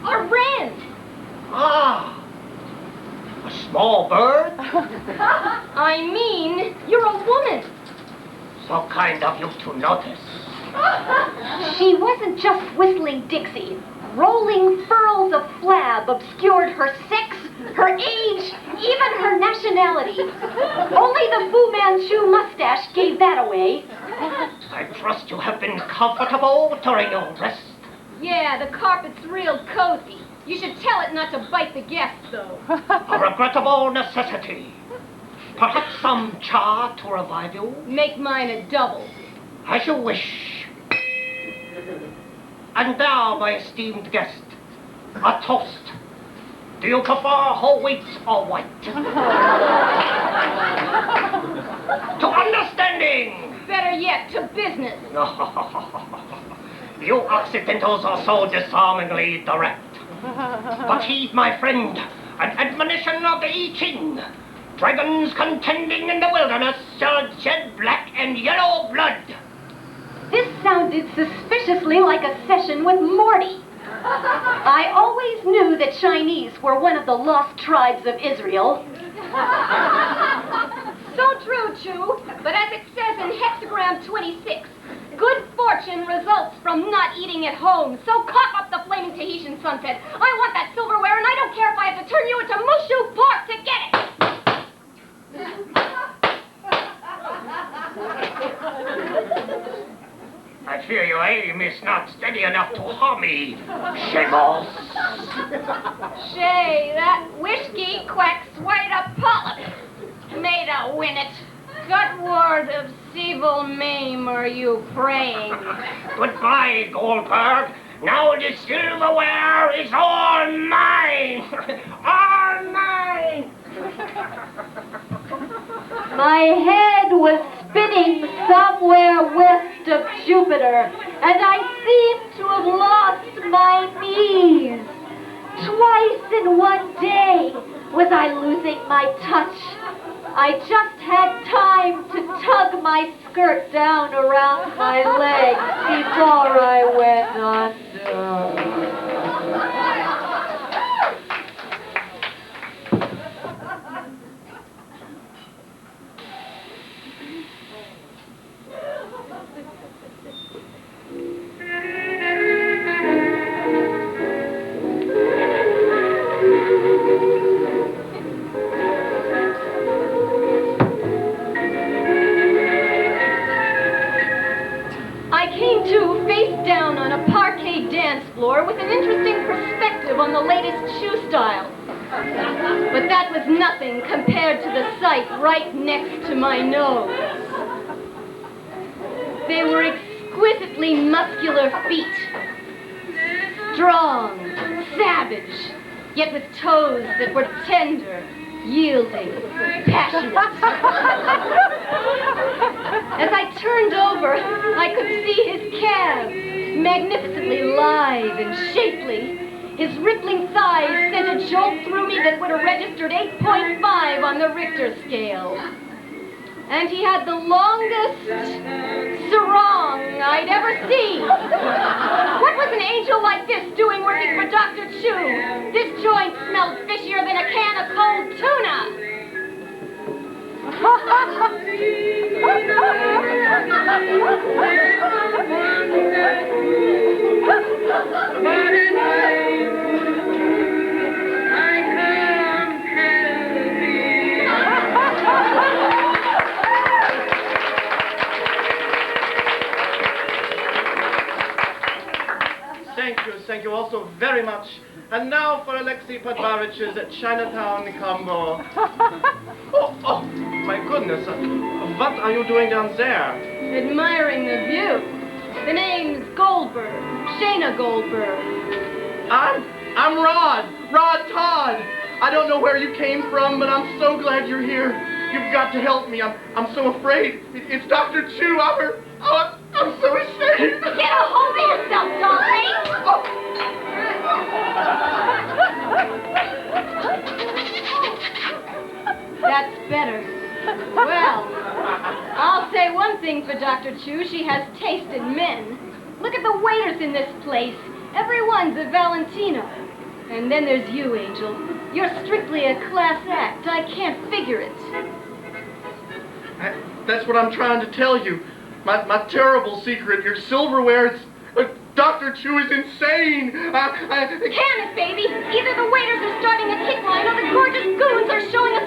A wren. Ah, a small bird? I mean, you're a woman. So kind of you to notice. She wasn't just whistling Dixie. Rolling furls of flab obscured her sex, her age, Even her nationality. Only the Fu Manchu mustache gave that away. I trust you have been comfortable during your rest. Yeah, the carpet's real cozy. You should tell it not to bite the guests, though. A regrettable necessity. Perhaps some cha to revive you? Make mine a double. As you wish. And now, my esteemed guest, a toast. Do you prefer whole wheat or white? To understanding! Better yet, to business. You Occidentals are so disarmingly direct. But heed, my friend, an admonition of the I Ching. Dragons contending in the wilderness shall shed black and yellow blood. This sounded suspiciously like a session with Morty. I always knew that Chinese were one of the lost tribes of Israel. So true, Chu. But as it says in hexagram 26, good fortune results from not eating at home. So cough up the flaming Tahitian sunset. I want that silverware, and I don't care if I have to turn you into mushu pork to get it. I fear your aim is not steady enough to harm me, Shamos. Shay, that whiskey quacks white a polyp. May to win it. What word of civil maim are you praying? Goodbye, Goldberg. Now the silverware is all mine. All mine. My head was spinning somewhere west of Jupiter, and I seemed to have lost my knees. Twice in one day was I losing my touch. I just had time to tug my skirt down around my legs before I went under. Down on a parquet dance floor with an interesting perspective on the latest shoe styles. But that was nothing compared to the sight right next to my nose. They were exquisitely muscular feet. Strong, savage, yet with toes that were tender, yielding, passionate. As I turned over, I could see his calves, magnificently lithe and shapely. His rippling thighs sent a jolt through me that would have registered 8.5 on the Richter scale. And he had the longest sarong I'd ever seen. What was an angel like this doing working for Dr. Chu? This joint smelled fishier than a can of cold tuna. Thank you all so very much. And now for Alexei Podvarich's Chinatown combo. Oh, my goodness. What are you doing down there? Admiring the view. The name's Goldberg. Shayna Goldberg. I'm Rod Todd. I don't know where you came from, but I'm so glad you're here. You've got to help me. I'm so afraid. It's Dr. Chu. I'm so ashamed. Get a hold of yourself, darling. That's better. Well, I'll say one thing for Dr. Chu. She has taste in men. Look at the waiters in this place. Everyone's a Valentino. And then there's you, Angel. You're strictly a class act. I can't figure it. That's what I'm trying to tell you. My terrible secret, your silverware, Dr. Chu is insane. Can it, baby? Either the waiters are starting a kick line or the gorgeous goons are showing a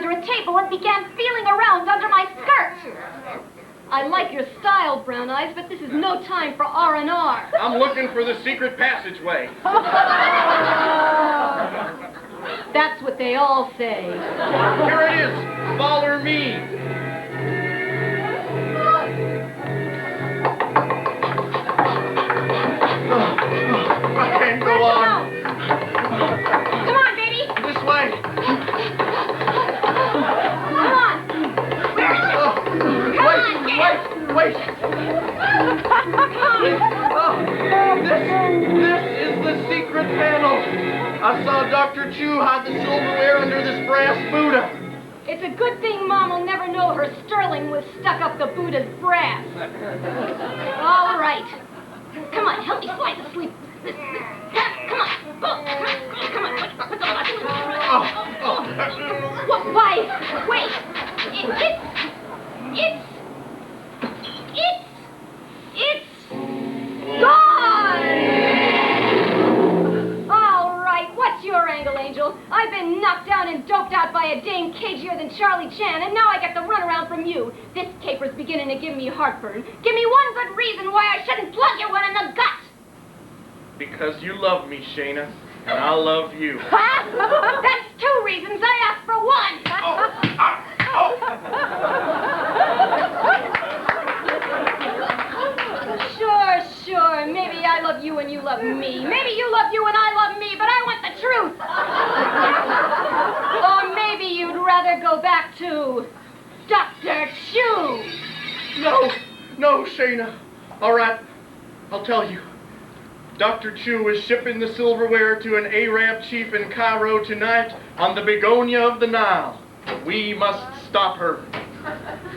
under a table and began feeling around under my skirt. I like your style, Brown Eyes, but this is no time for R&R. I'm looking for the secret passageway. That's what they all say. Here it is. Follow me. I can't go on. Come on, baby. This way. Come on. Where is it? Wait. This is the secret panel. I saw Dr. Chu hide the silverware under this brass Buddha. It's a good thing Mom will never know her sterling was stuck up the Buddha's brass. All right. Come on, help me slide to sleep. Come on. Come on. Put the Why? Wait. It's gone! All right, what's your angle, Angel? I've been knocked down and doped out by a dame cagier than Charlie Chan, and now I get the runaround from you. This caper's beginning to give me heartburn. Give me one good reason why I shouldn't plug you one in the gut. Because you love me, Shayna, and I love you. Huh? That's two reasons. I asked for one. Sure. Maybe I love you and you love me. Maybe you love you and I love me, but I want the truth. Or maybe you'd rather go back to Dr. Chu. No, Shayna. All right, I'll tell you. Dr. Chu is shipping the silverware to an Arab chief in Cairo tonight on the Begonia of the Nile. We must stop her.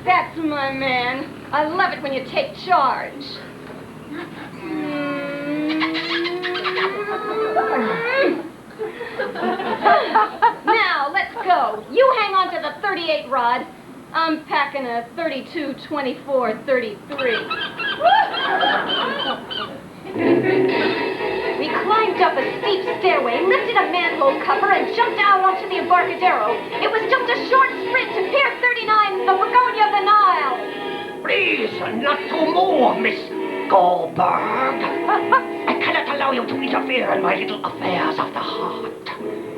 That's my man. I love it when you take charge. Now, let's go. You hang on to the 38 rod. I'm packing a 32, 24, 33. We climbed up a steep stairway, lifted a manhole cover, and jumped out onto the Embarcadero. It was just a short sprint to Pier 39, the Begonia of the Nile. Please, not to move, Miss Goldberg. I cannot allow you to interfere in my little affairs of the heart.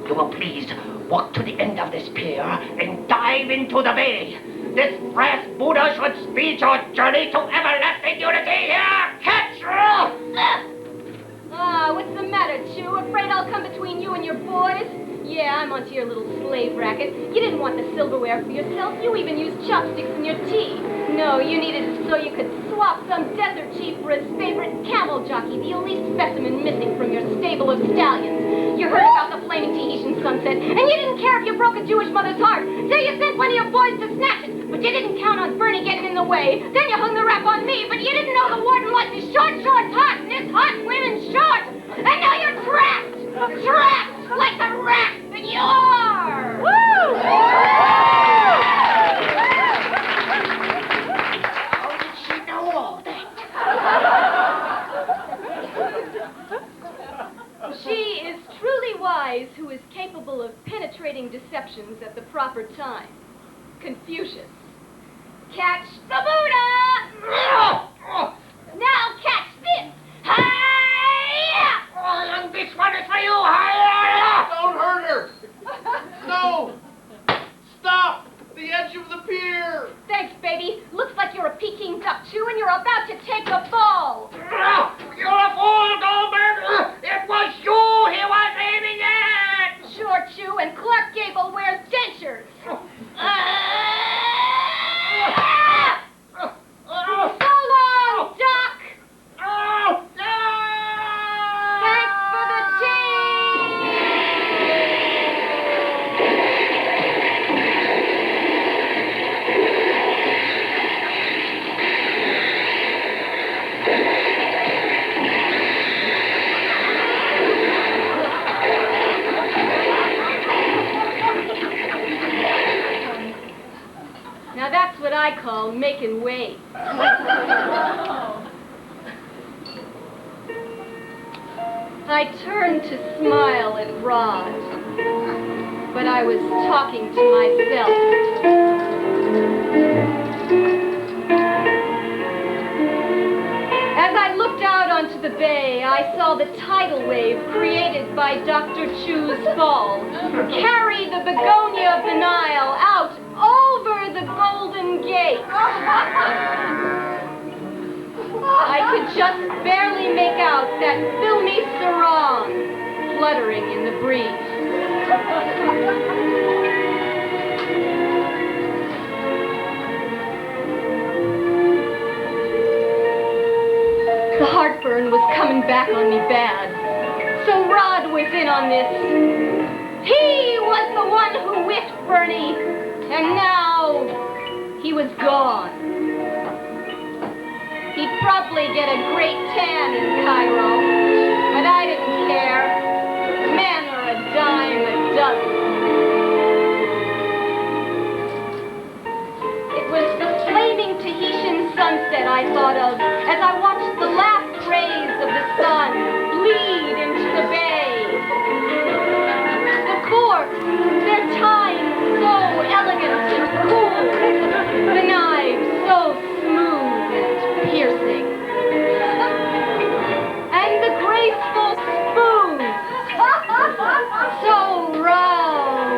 You will please walk to the end of this pier and dive into the bay. This brass Buddha should speed your journey to everlasting unity here. Catch! What's the matter, Chu? Afraid I'll come between you and your boys? Yeah, I'm onto your little slave racket. You didn't want the silverware for yourself. You even used chopsticks in your tea. No, you needed it so you could swap some desert chief for his favorite camel jockey, the only specimen missing from your stable of stallions. You heard about the flaming Tahitian sunset, and you didn't care if you broke a Jewish mother's heart. So you sent one of your boys to snatch it, but you didn't count on Bernie getting in the way. Then you hung the rap on me, but you didn't know the warden liked his short shorts hot and his hot women short. And now you're trapped! Trapped like the rat that you are! Woo! How did she know all that? She is truly wise who is capable of penetrating deceptions at the proper time. Confucius. Catch the Buddha! Now catch this! And this one is for you! Hi-ya! Don't hurt her! No! Stop! The edge of the pier! Thanks, baby. Looks like you're a Peking duck, Chu, and you're about to take a fall. You're a fool, Goldberg! It was you he was aiming at! Sure, Chu, and Clark Gable wears dentures. So long, Doc! Thanks for the tea! Now that's what I call making waves. I turned to smile at Rod, but but I was talking to myself. As I looked out onto the bay, I saw the tidal wave created by Dr. Chu's fall carry the begonia of the Nile out over the Golden Gate. I could just barely make out that filmy sarong fluttering in the breeze. The heartburn was coming back on me bad. So Rod was in on this. He was the one who whipped Bernie, and now he was gone. He'd probably get a great tan in Cairo, but I didn't care. Men are a dime a dozen. It was the flaming Tahitian sunset I thought of as I watched the last rays of the sun bleed into the bay. The forks, their tines so elegant and cool, the knives so smooth and piercing, and the graceful spoons so round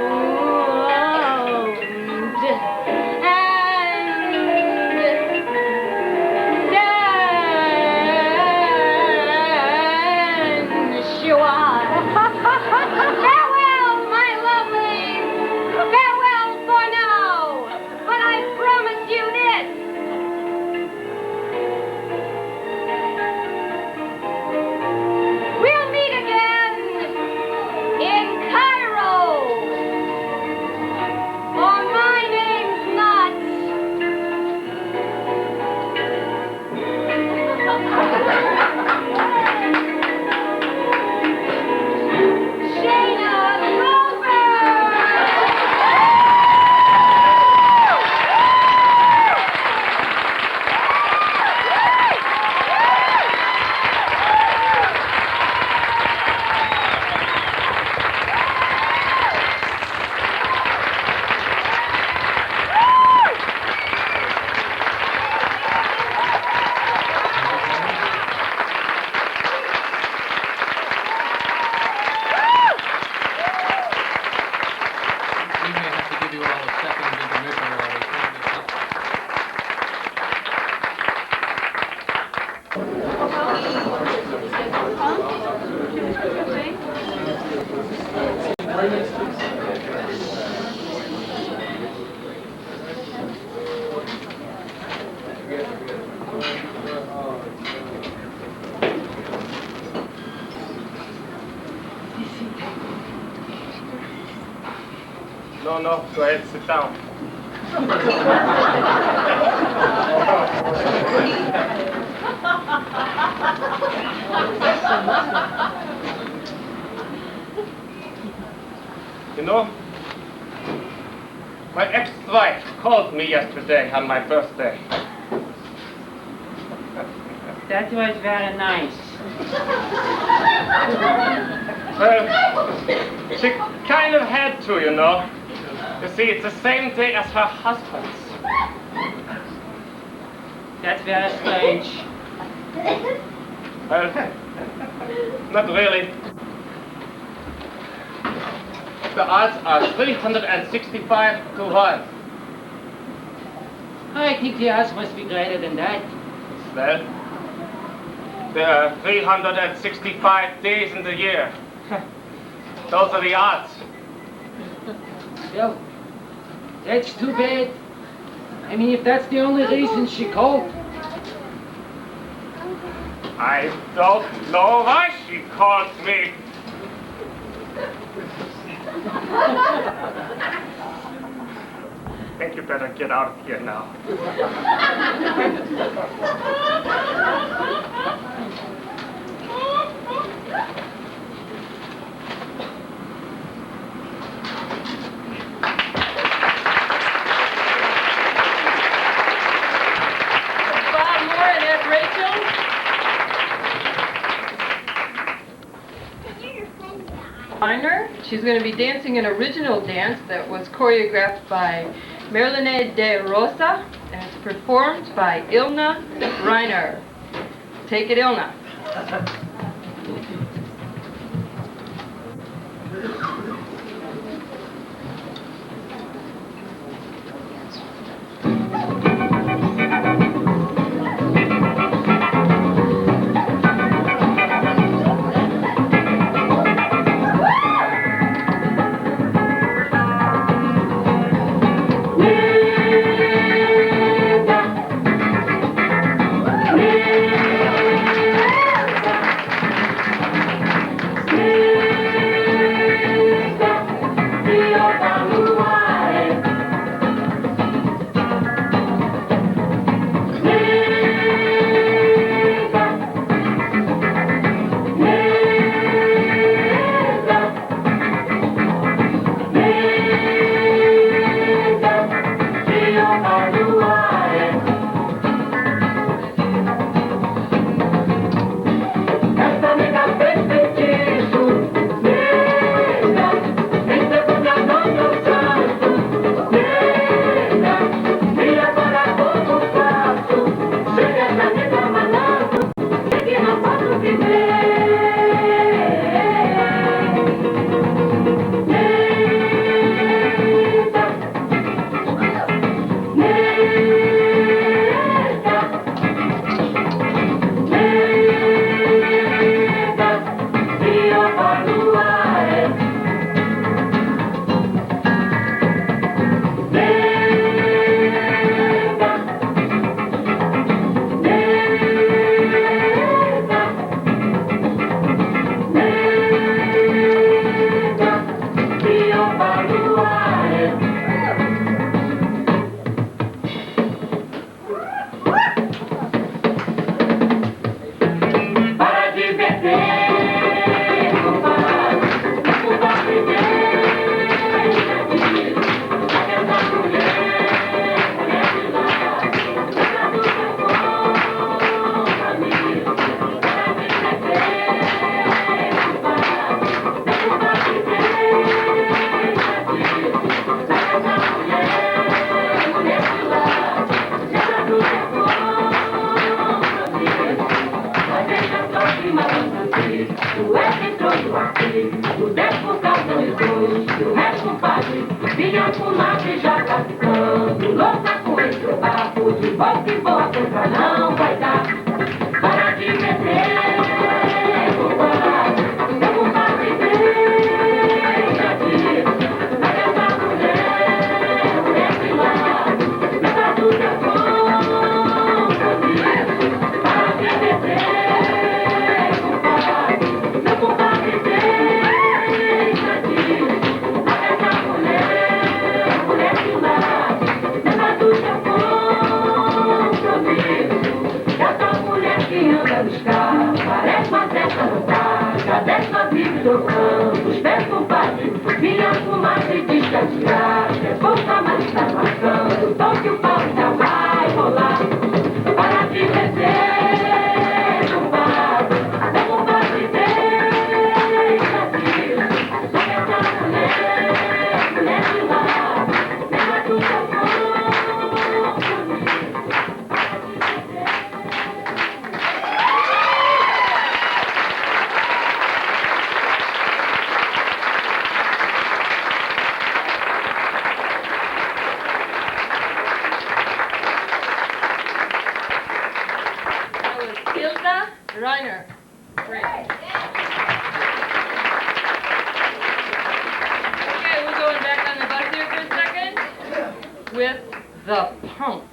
and sensual. Farewell, my lovelies! Farewell for now! But I promise you this! We'll meet again in Cairo! Or my name's not... Shayna Rover! We may have to give you all a second intermission while we clean this up. No, go ahead, sit down. You know, my ex-wife called me yesterday on my birthday. That was very nice. Well, she kind of had to, you know. You see, it's the same day as her husband's. That's very strange. Well, not really. The odds are 365 to 1. I think the odds must be greater than that. Well, there are 365 days in the year. Those are the odds. Well, that's too bad. I mean, if that's the only reason she called. I don't know why she called me. I think you better get out of here now. She's going to be dancing an original dance that was choreographed by Merline de Rosa, and it's performed by Ilna Reiner. Take it, Ilna. Reiner. Great. Okay, we're going back on the bus here for a second with the punk.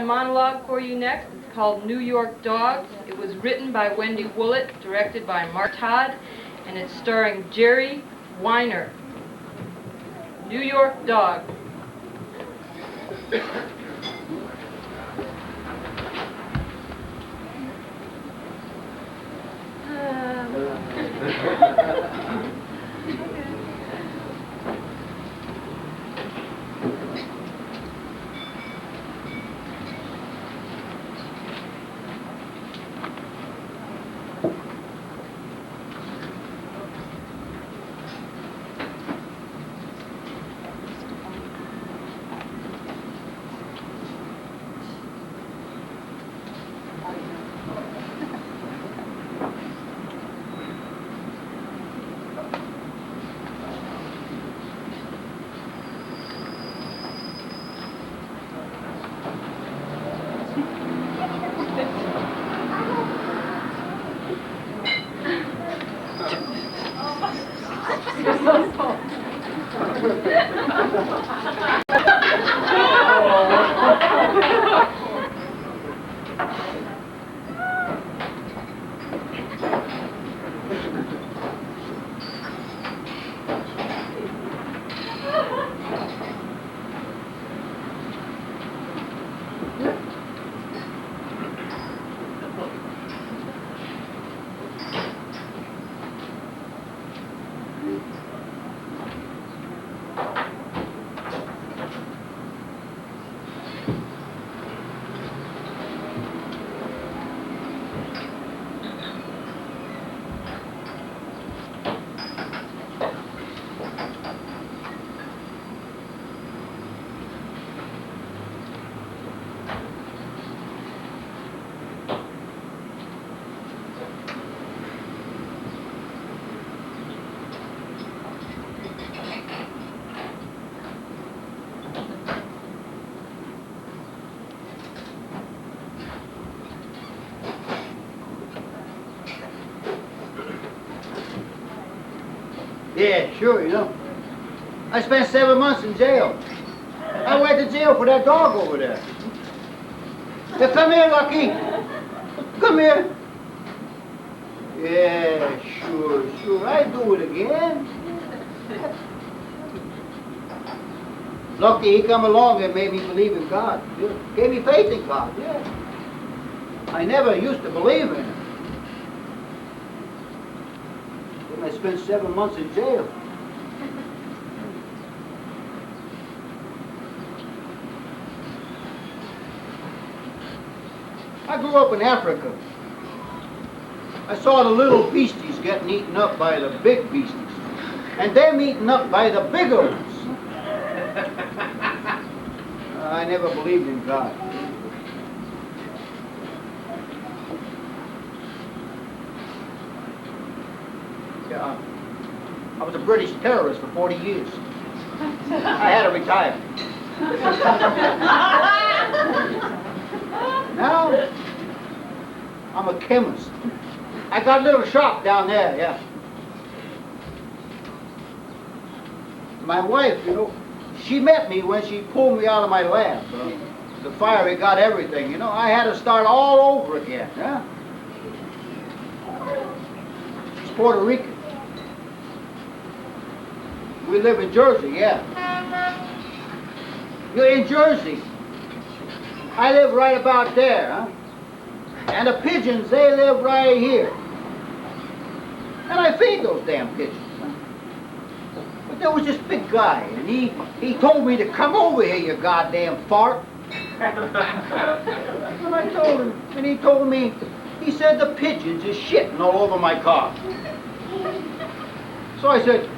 monologue for you next. It's called New York Dogs. It was written by Wendy Woollett, directed by Mark Todd, and it's starring Jerry Weiner. New York Dogs. Yeah, sure, you know. I spent 7 months in jail. I went to jail for that dog over there. Yeah, come here, Lucky. Come here. Yeah, sure. I do it again. Lucky, he come along and made me believe in God. Yeah. Gave me faith in God, yeah. I never used to believe in him. I spent 7 months in jail. I grew up in Africa. I saw the little beasties getting eaten up by the big beasties, and them eaten up by the bigger ones. I never believed in God. I was a British terrorist for 40 years. I had to retire. Now, I'm a chemist. I got a little shop down there, yeah. My wife, you know, she met me when she pulled me out of my lab. The fire, got everything, you know. I had to start all over again, yeah. She's Puerto Rican. We live in Jersey, yeah. You're in Jersey. I live right about there, huh? And the pigeons, they live right here. And I feed those damn pigeons, huh? But there was this big guy, and he told me to come over here, you goddamn fart. And I told him, and he told me, he said the pigeons is shitting all over my car. So I said,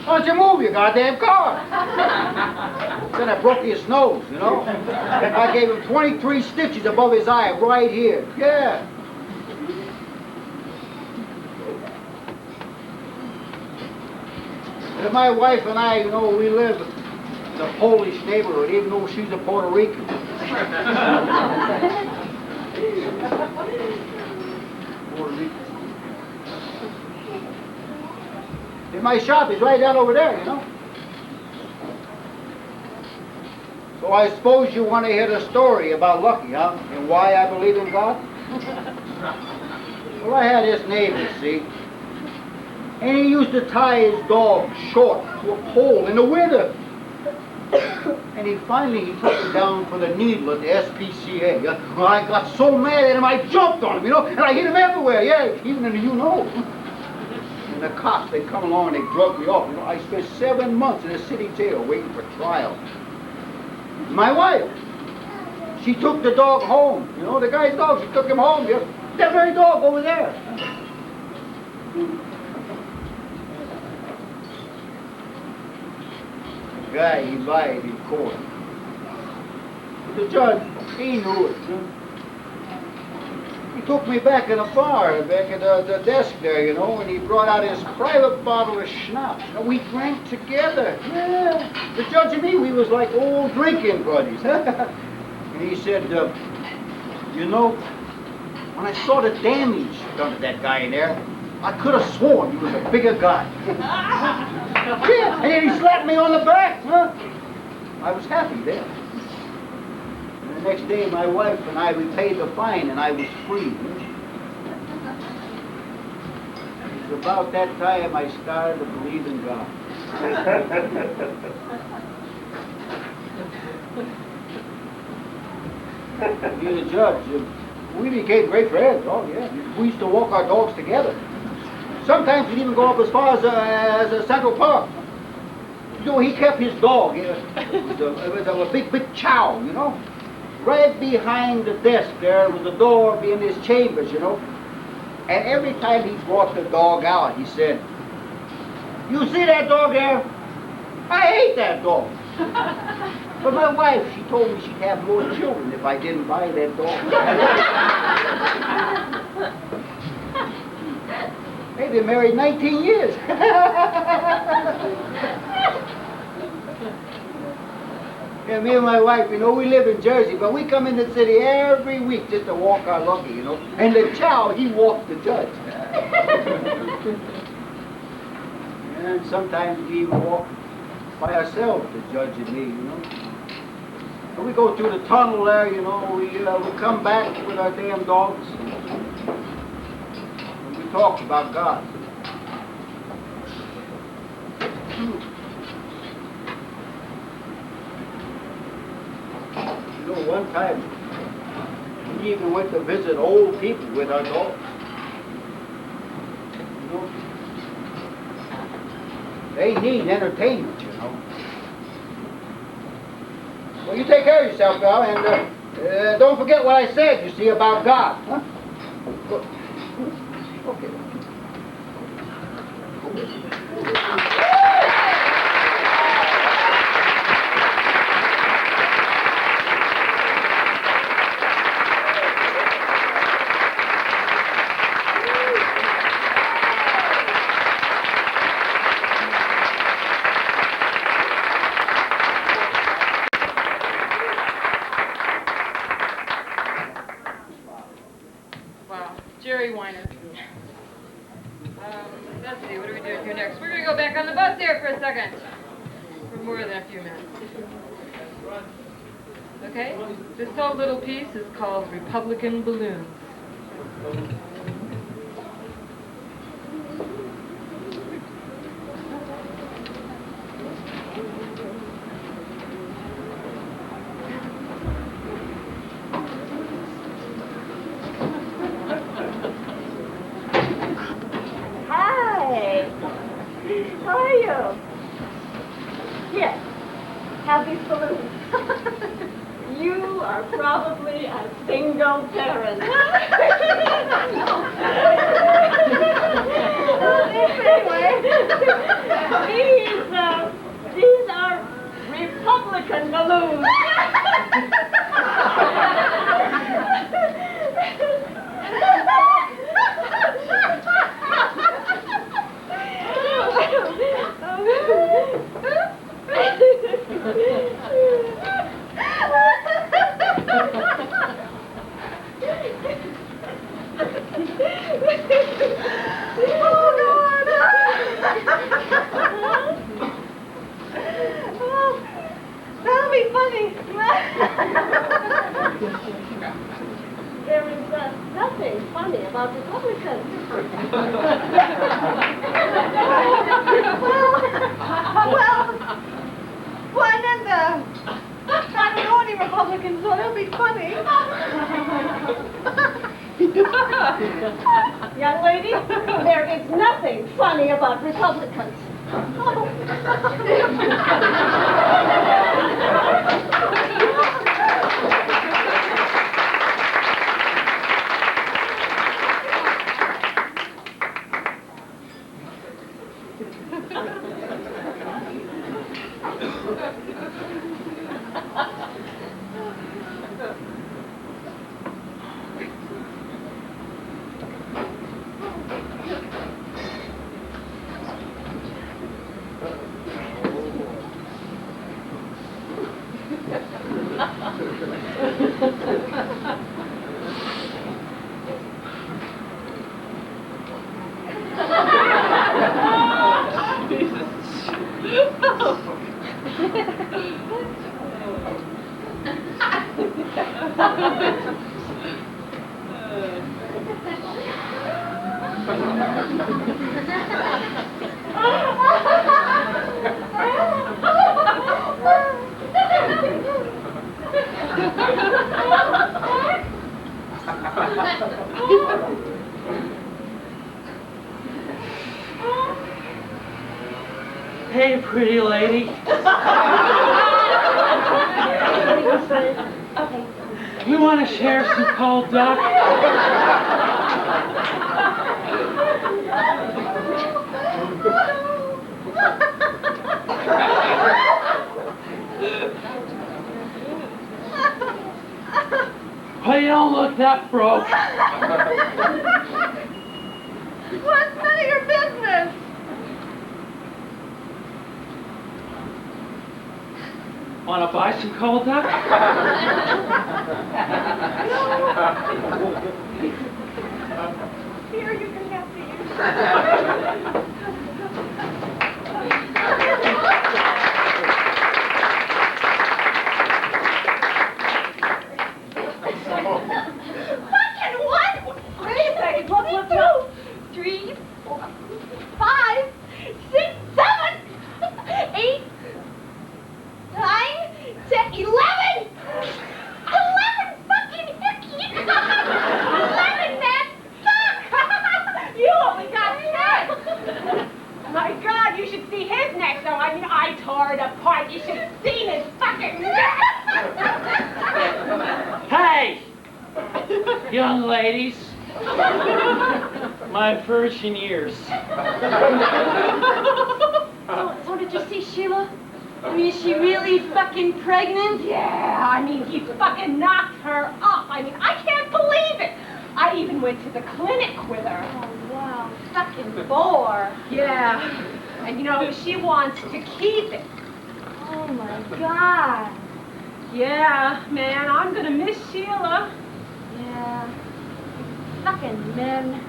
why don't you move your goddamn car? Then I broke his nose, you know? I gave him 23 stitches above his eye, right here. Yeah. And my wife and I, you know, we live in a Polish neighborhood, even though she's a Puerto Rican. Puerto Rican. And my shop is right down over there, you know. So So I suppose you want to hear the story about Lucky, huh? And why I believe in God? Well, I had this neighbor, see? And he used to tie his dog short to a pole in the winter. And he took me down for the needle at the SPCA. Well, I got so mad at him, I jumped on him, you know, and I hit him everywhere, yeah, even in the you-know. And the cops, they come along and they drug me off. You know, I spent 7 months in a city jail waiting for trial. My wife, she took the dog home. You know, the guy's dog, she took him home. You know, that very dog over there. The guy, he lied in court. The judge, he knew it. You know? He took me back in the bar, back at the desk there, you know, and he brought out his private bottle of schnapps. And we drank together. Yeah. The judge and me, we was like old drinking buddies. And he said, you know, when I saw the damage done to that guy in there, I could have sworn he was a bigger guy. Yeah, and then he slapped me on the back. Huh? I was happy there. And the next day, my wife and I, we paid the fine, and I was free. It was about that time I started to believe in God. Me and the judge, we became great friends. Oh, yeah. We used to walk our dogs together. Sometimes we'd even go up as far as Central Park. You know, he kept his dog. It was a big chow, you know. Right behind the desk there was a door in his chambers, you know. And every time he brought the dog out, he said, "You see that dog there? I hate that dog." But my wife, she told me she'd have more children if I didn't buy that dog. They've been married 19 years. Yeah, me and my wife, you know, we live in Jersey, but we come in the city every week just to walk our Lucky, you know. And the chow, he walks the judge. And sometimes we even walk by ourselves, the judge and me, you know. And we go through the tunnel there, you know, we come back with our damn dogs. And we talk about God. You know, one time, we even went to visit old people with our dogs. You know, they need entertainment, you know. Well, you take care of yourself, pal, and don't forget what I said, you see, about God. Huh? Okay. Let's see, what are we doing here next? We're going to go back on the bus there for a second. For more than a few minutes. Okay? This whole little piece is called Republican Balloons. How are you? Here, have these balloons. You are probably a single parent. Anyway, these are Republican balloons. That'll be funny. Well, and then I don't know any Republicans, so it'll be funny. Young lady, there is nothing funny about Republicans. Hey, pretty lady. You want to share some cold duck? Well, you don't look that broke. Well, it's none of your business. Want to buy some cold duck? Here, you can have these. Fucking what? Wait a second. Look. 3, 4, 5, 6, 7, 8, 9, 10, 11! 11 fucking hickeys! 11, man! Fuck! You only got 10! My God, you should see his neck, though. I mean, I tore it apart. You should have seen his fucking neck! Hey! Young ladies. My virgin ears. So did you see Sheila? I mean, is she really fucking pregnant? Yeah, I mean, he fucking knocked her up. I mean, I can't believe it. I even went to the clinic with her. Oh, wow. Fucking bore. Yeah. And you know, she wants to keep it. Oh, my God. Yeah, man, I'm gonna miss Sheila. Yeah. Fucking men.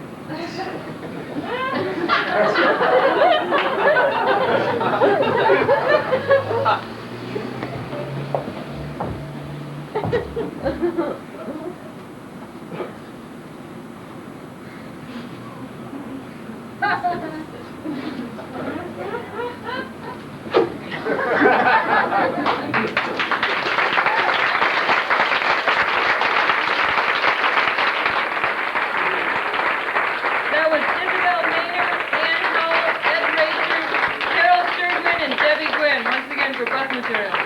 That was Isabel Maynard, Ann Howell, Ed Racer, Carol Sturgeman, and Debbie Gwynn. Once again for bus material.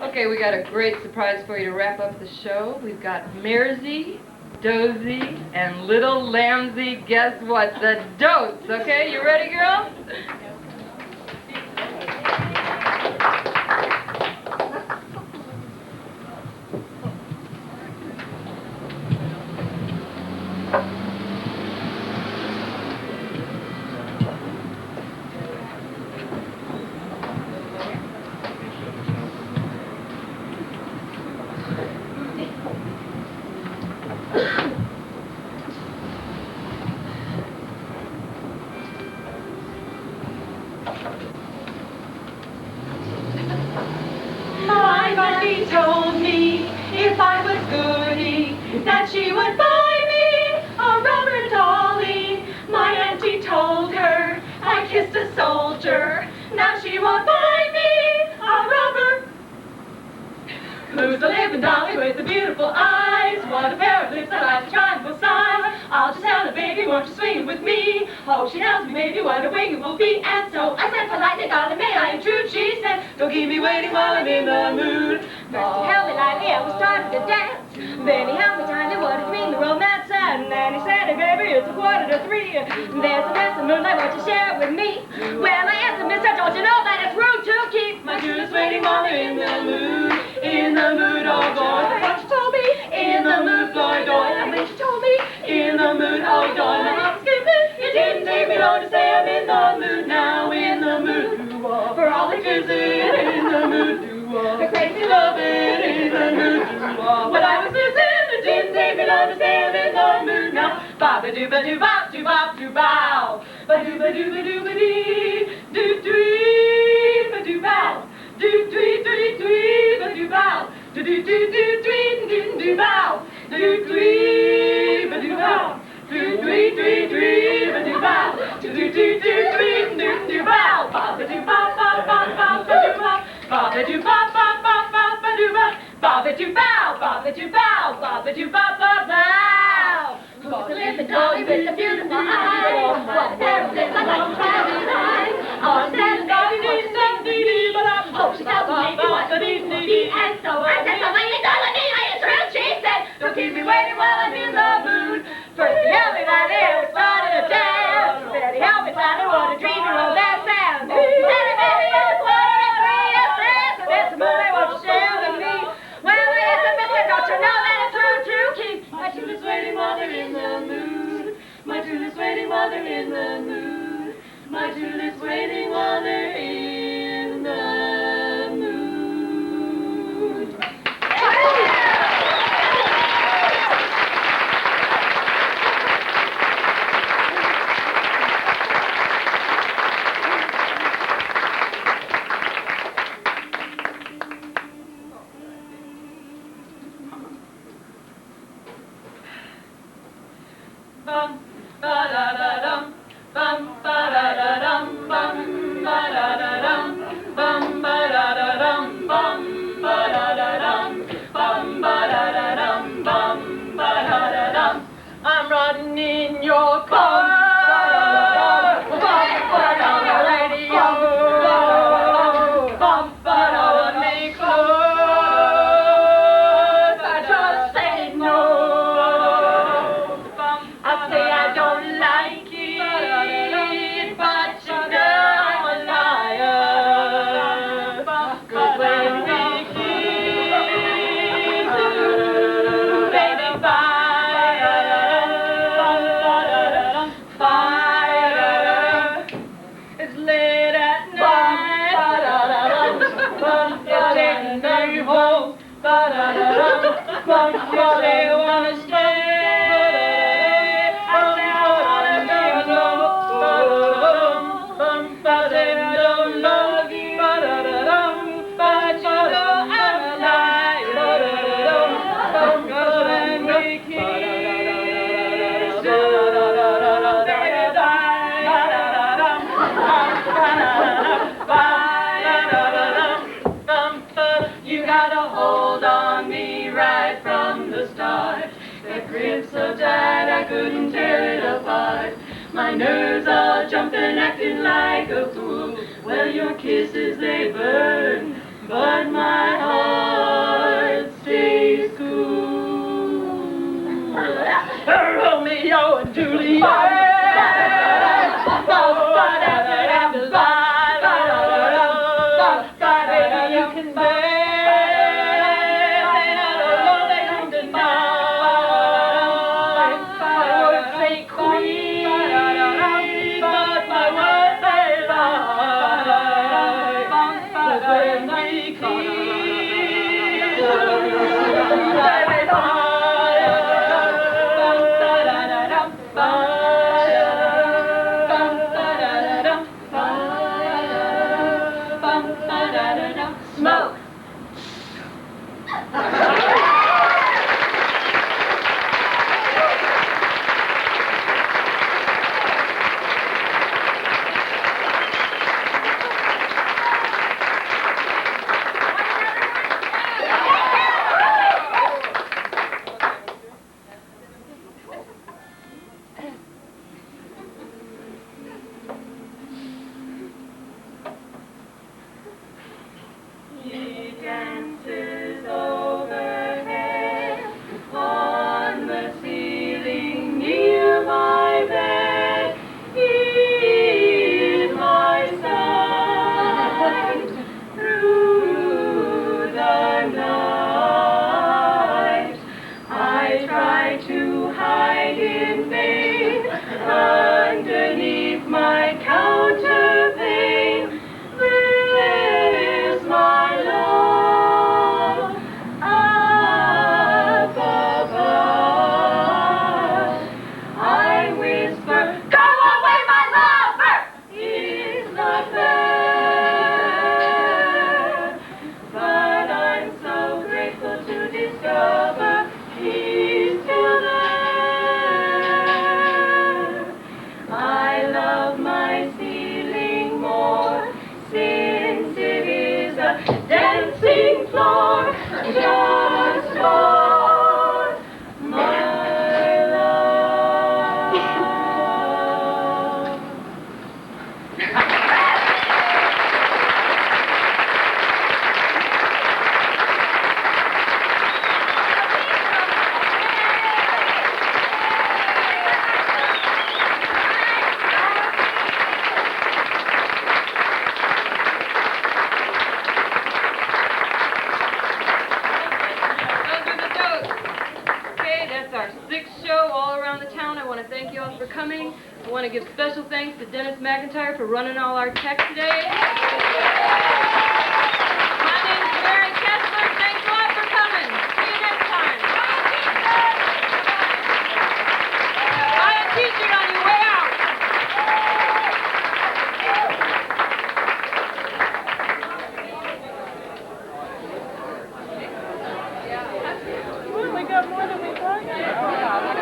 Okay, we got a great surprise for you to wrap up the show. We've got Mersey, Dozy, and Little Lamsey. Guess what? The Dotes. Okay, you ready, girls? won't find me a rubber. Who's a living dolly with the beautiful eyes? What a pair of lips that like a triangle size. I'll just tell her, baby, won't you swing with me? Oh, she tells me, baby, what a wing it will be. And so I said politely, darling, may I intrude? She said, don't keep me waiting while I'm in the mood. First he held me lightly, I was starting to dance. Then he held me tightly, what did you mean, the romance? And then he said, hey, baby, it's 2:45. There's a mess of moonlight, won't you share it with me? Well, I answered, mister, don't you know that it's rude to keep my Judas waiting while they're in the mood? In the mood, oh boy, what you told me? In the mood, Floyd Doyle, and when you told me? In the mood, oh Doyle, my heart was skipping. It didn't take me long to say I'm in the mood now. In the mood, for all the kissing. In the mood, for crazy loving. In the mood, what I was missing. It didn't take me long to say I'm in the mood now. Ba-ba-doo-ba-doo-bop-doo-bop-doo-bow. Ba-doo-ba-doo-ba-doo-ba-dee. Do-doo-dee, ba-doo-bow. Do-doo-dee-dee-dee, ba-doo-bow. Do-doo-dee-dee-dee-dee-bow. Do-doo-dee, ba-doo-bow. Do-doo-dee-dee-dee, ba-doo-bow. Do-doo-dee-dee-dee-dee-bow. Ba-ba-doo-bop-bop-bop-bop-ba-doo-bop. Ba-ba-doo-bop-bop-bop-bop-ba-doo-bop. Ba-ba-doo-bow, ba-ba-doo-bow, ba-ba-doo-bop-bop-bow. Who's a living dolly with a beautiful eye? What a pair of lips, I like to try these eyes. Oh, stand oh, she tells me maybe what the need will be. And so I said, so wait, darling, I intrude. She said, don't keep me waiting while I'm in the mood. First he held me by the hair, we started to dance. Then he held me tighter, what a dreamy romance sound. He said, hey, baby, it's 2:45, yes, yes. And it's a movie, won't you share with me? Well, it's a mister, don't you know that it's rude to keep my Judas waiting while they're in the mood. My Judas waiting while they're in the mood. My Judas waiting while they're in the mood. Bum, ba-da-da-dum, bum, ba-da-da-dum, bum, ba-da-da-dum, bum, ba-da-da-dum, bum, ba-da-da-dum, bum, ba-da-da-dum, bum, ba-da-da-dum. I'm riding in your car, bum, ba-da-da, radio, bum, ba-da-da, make clothes. I try to say no. I say I don't like it, but you know I'm a liar. 'Cause when we kiss, baby, fire. It's late at night, you're taking me home. You say you wanna stay. You got a hold on me right from the start. That grip so tight I couldn't tear it apart. My nerves all jumping, acting like a fool. Well, your kisses, they burn, but my heart stays cool. Romeo and Juliet. You can Bye. coming. I want to give special thanks to Dennis McIntyre for running all our tech today. My name's Mary Kessler. Thanks a lot for coming. See you next time. Buy a t-shirt on your way out. Well, we got more than we thought.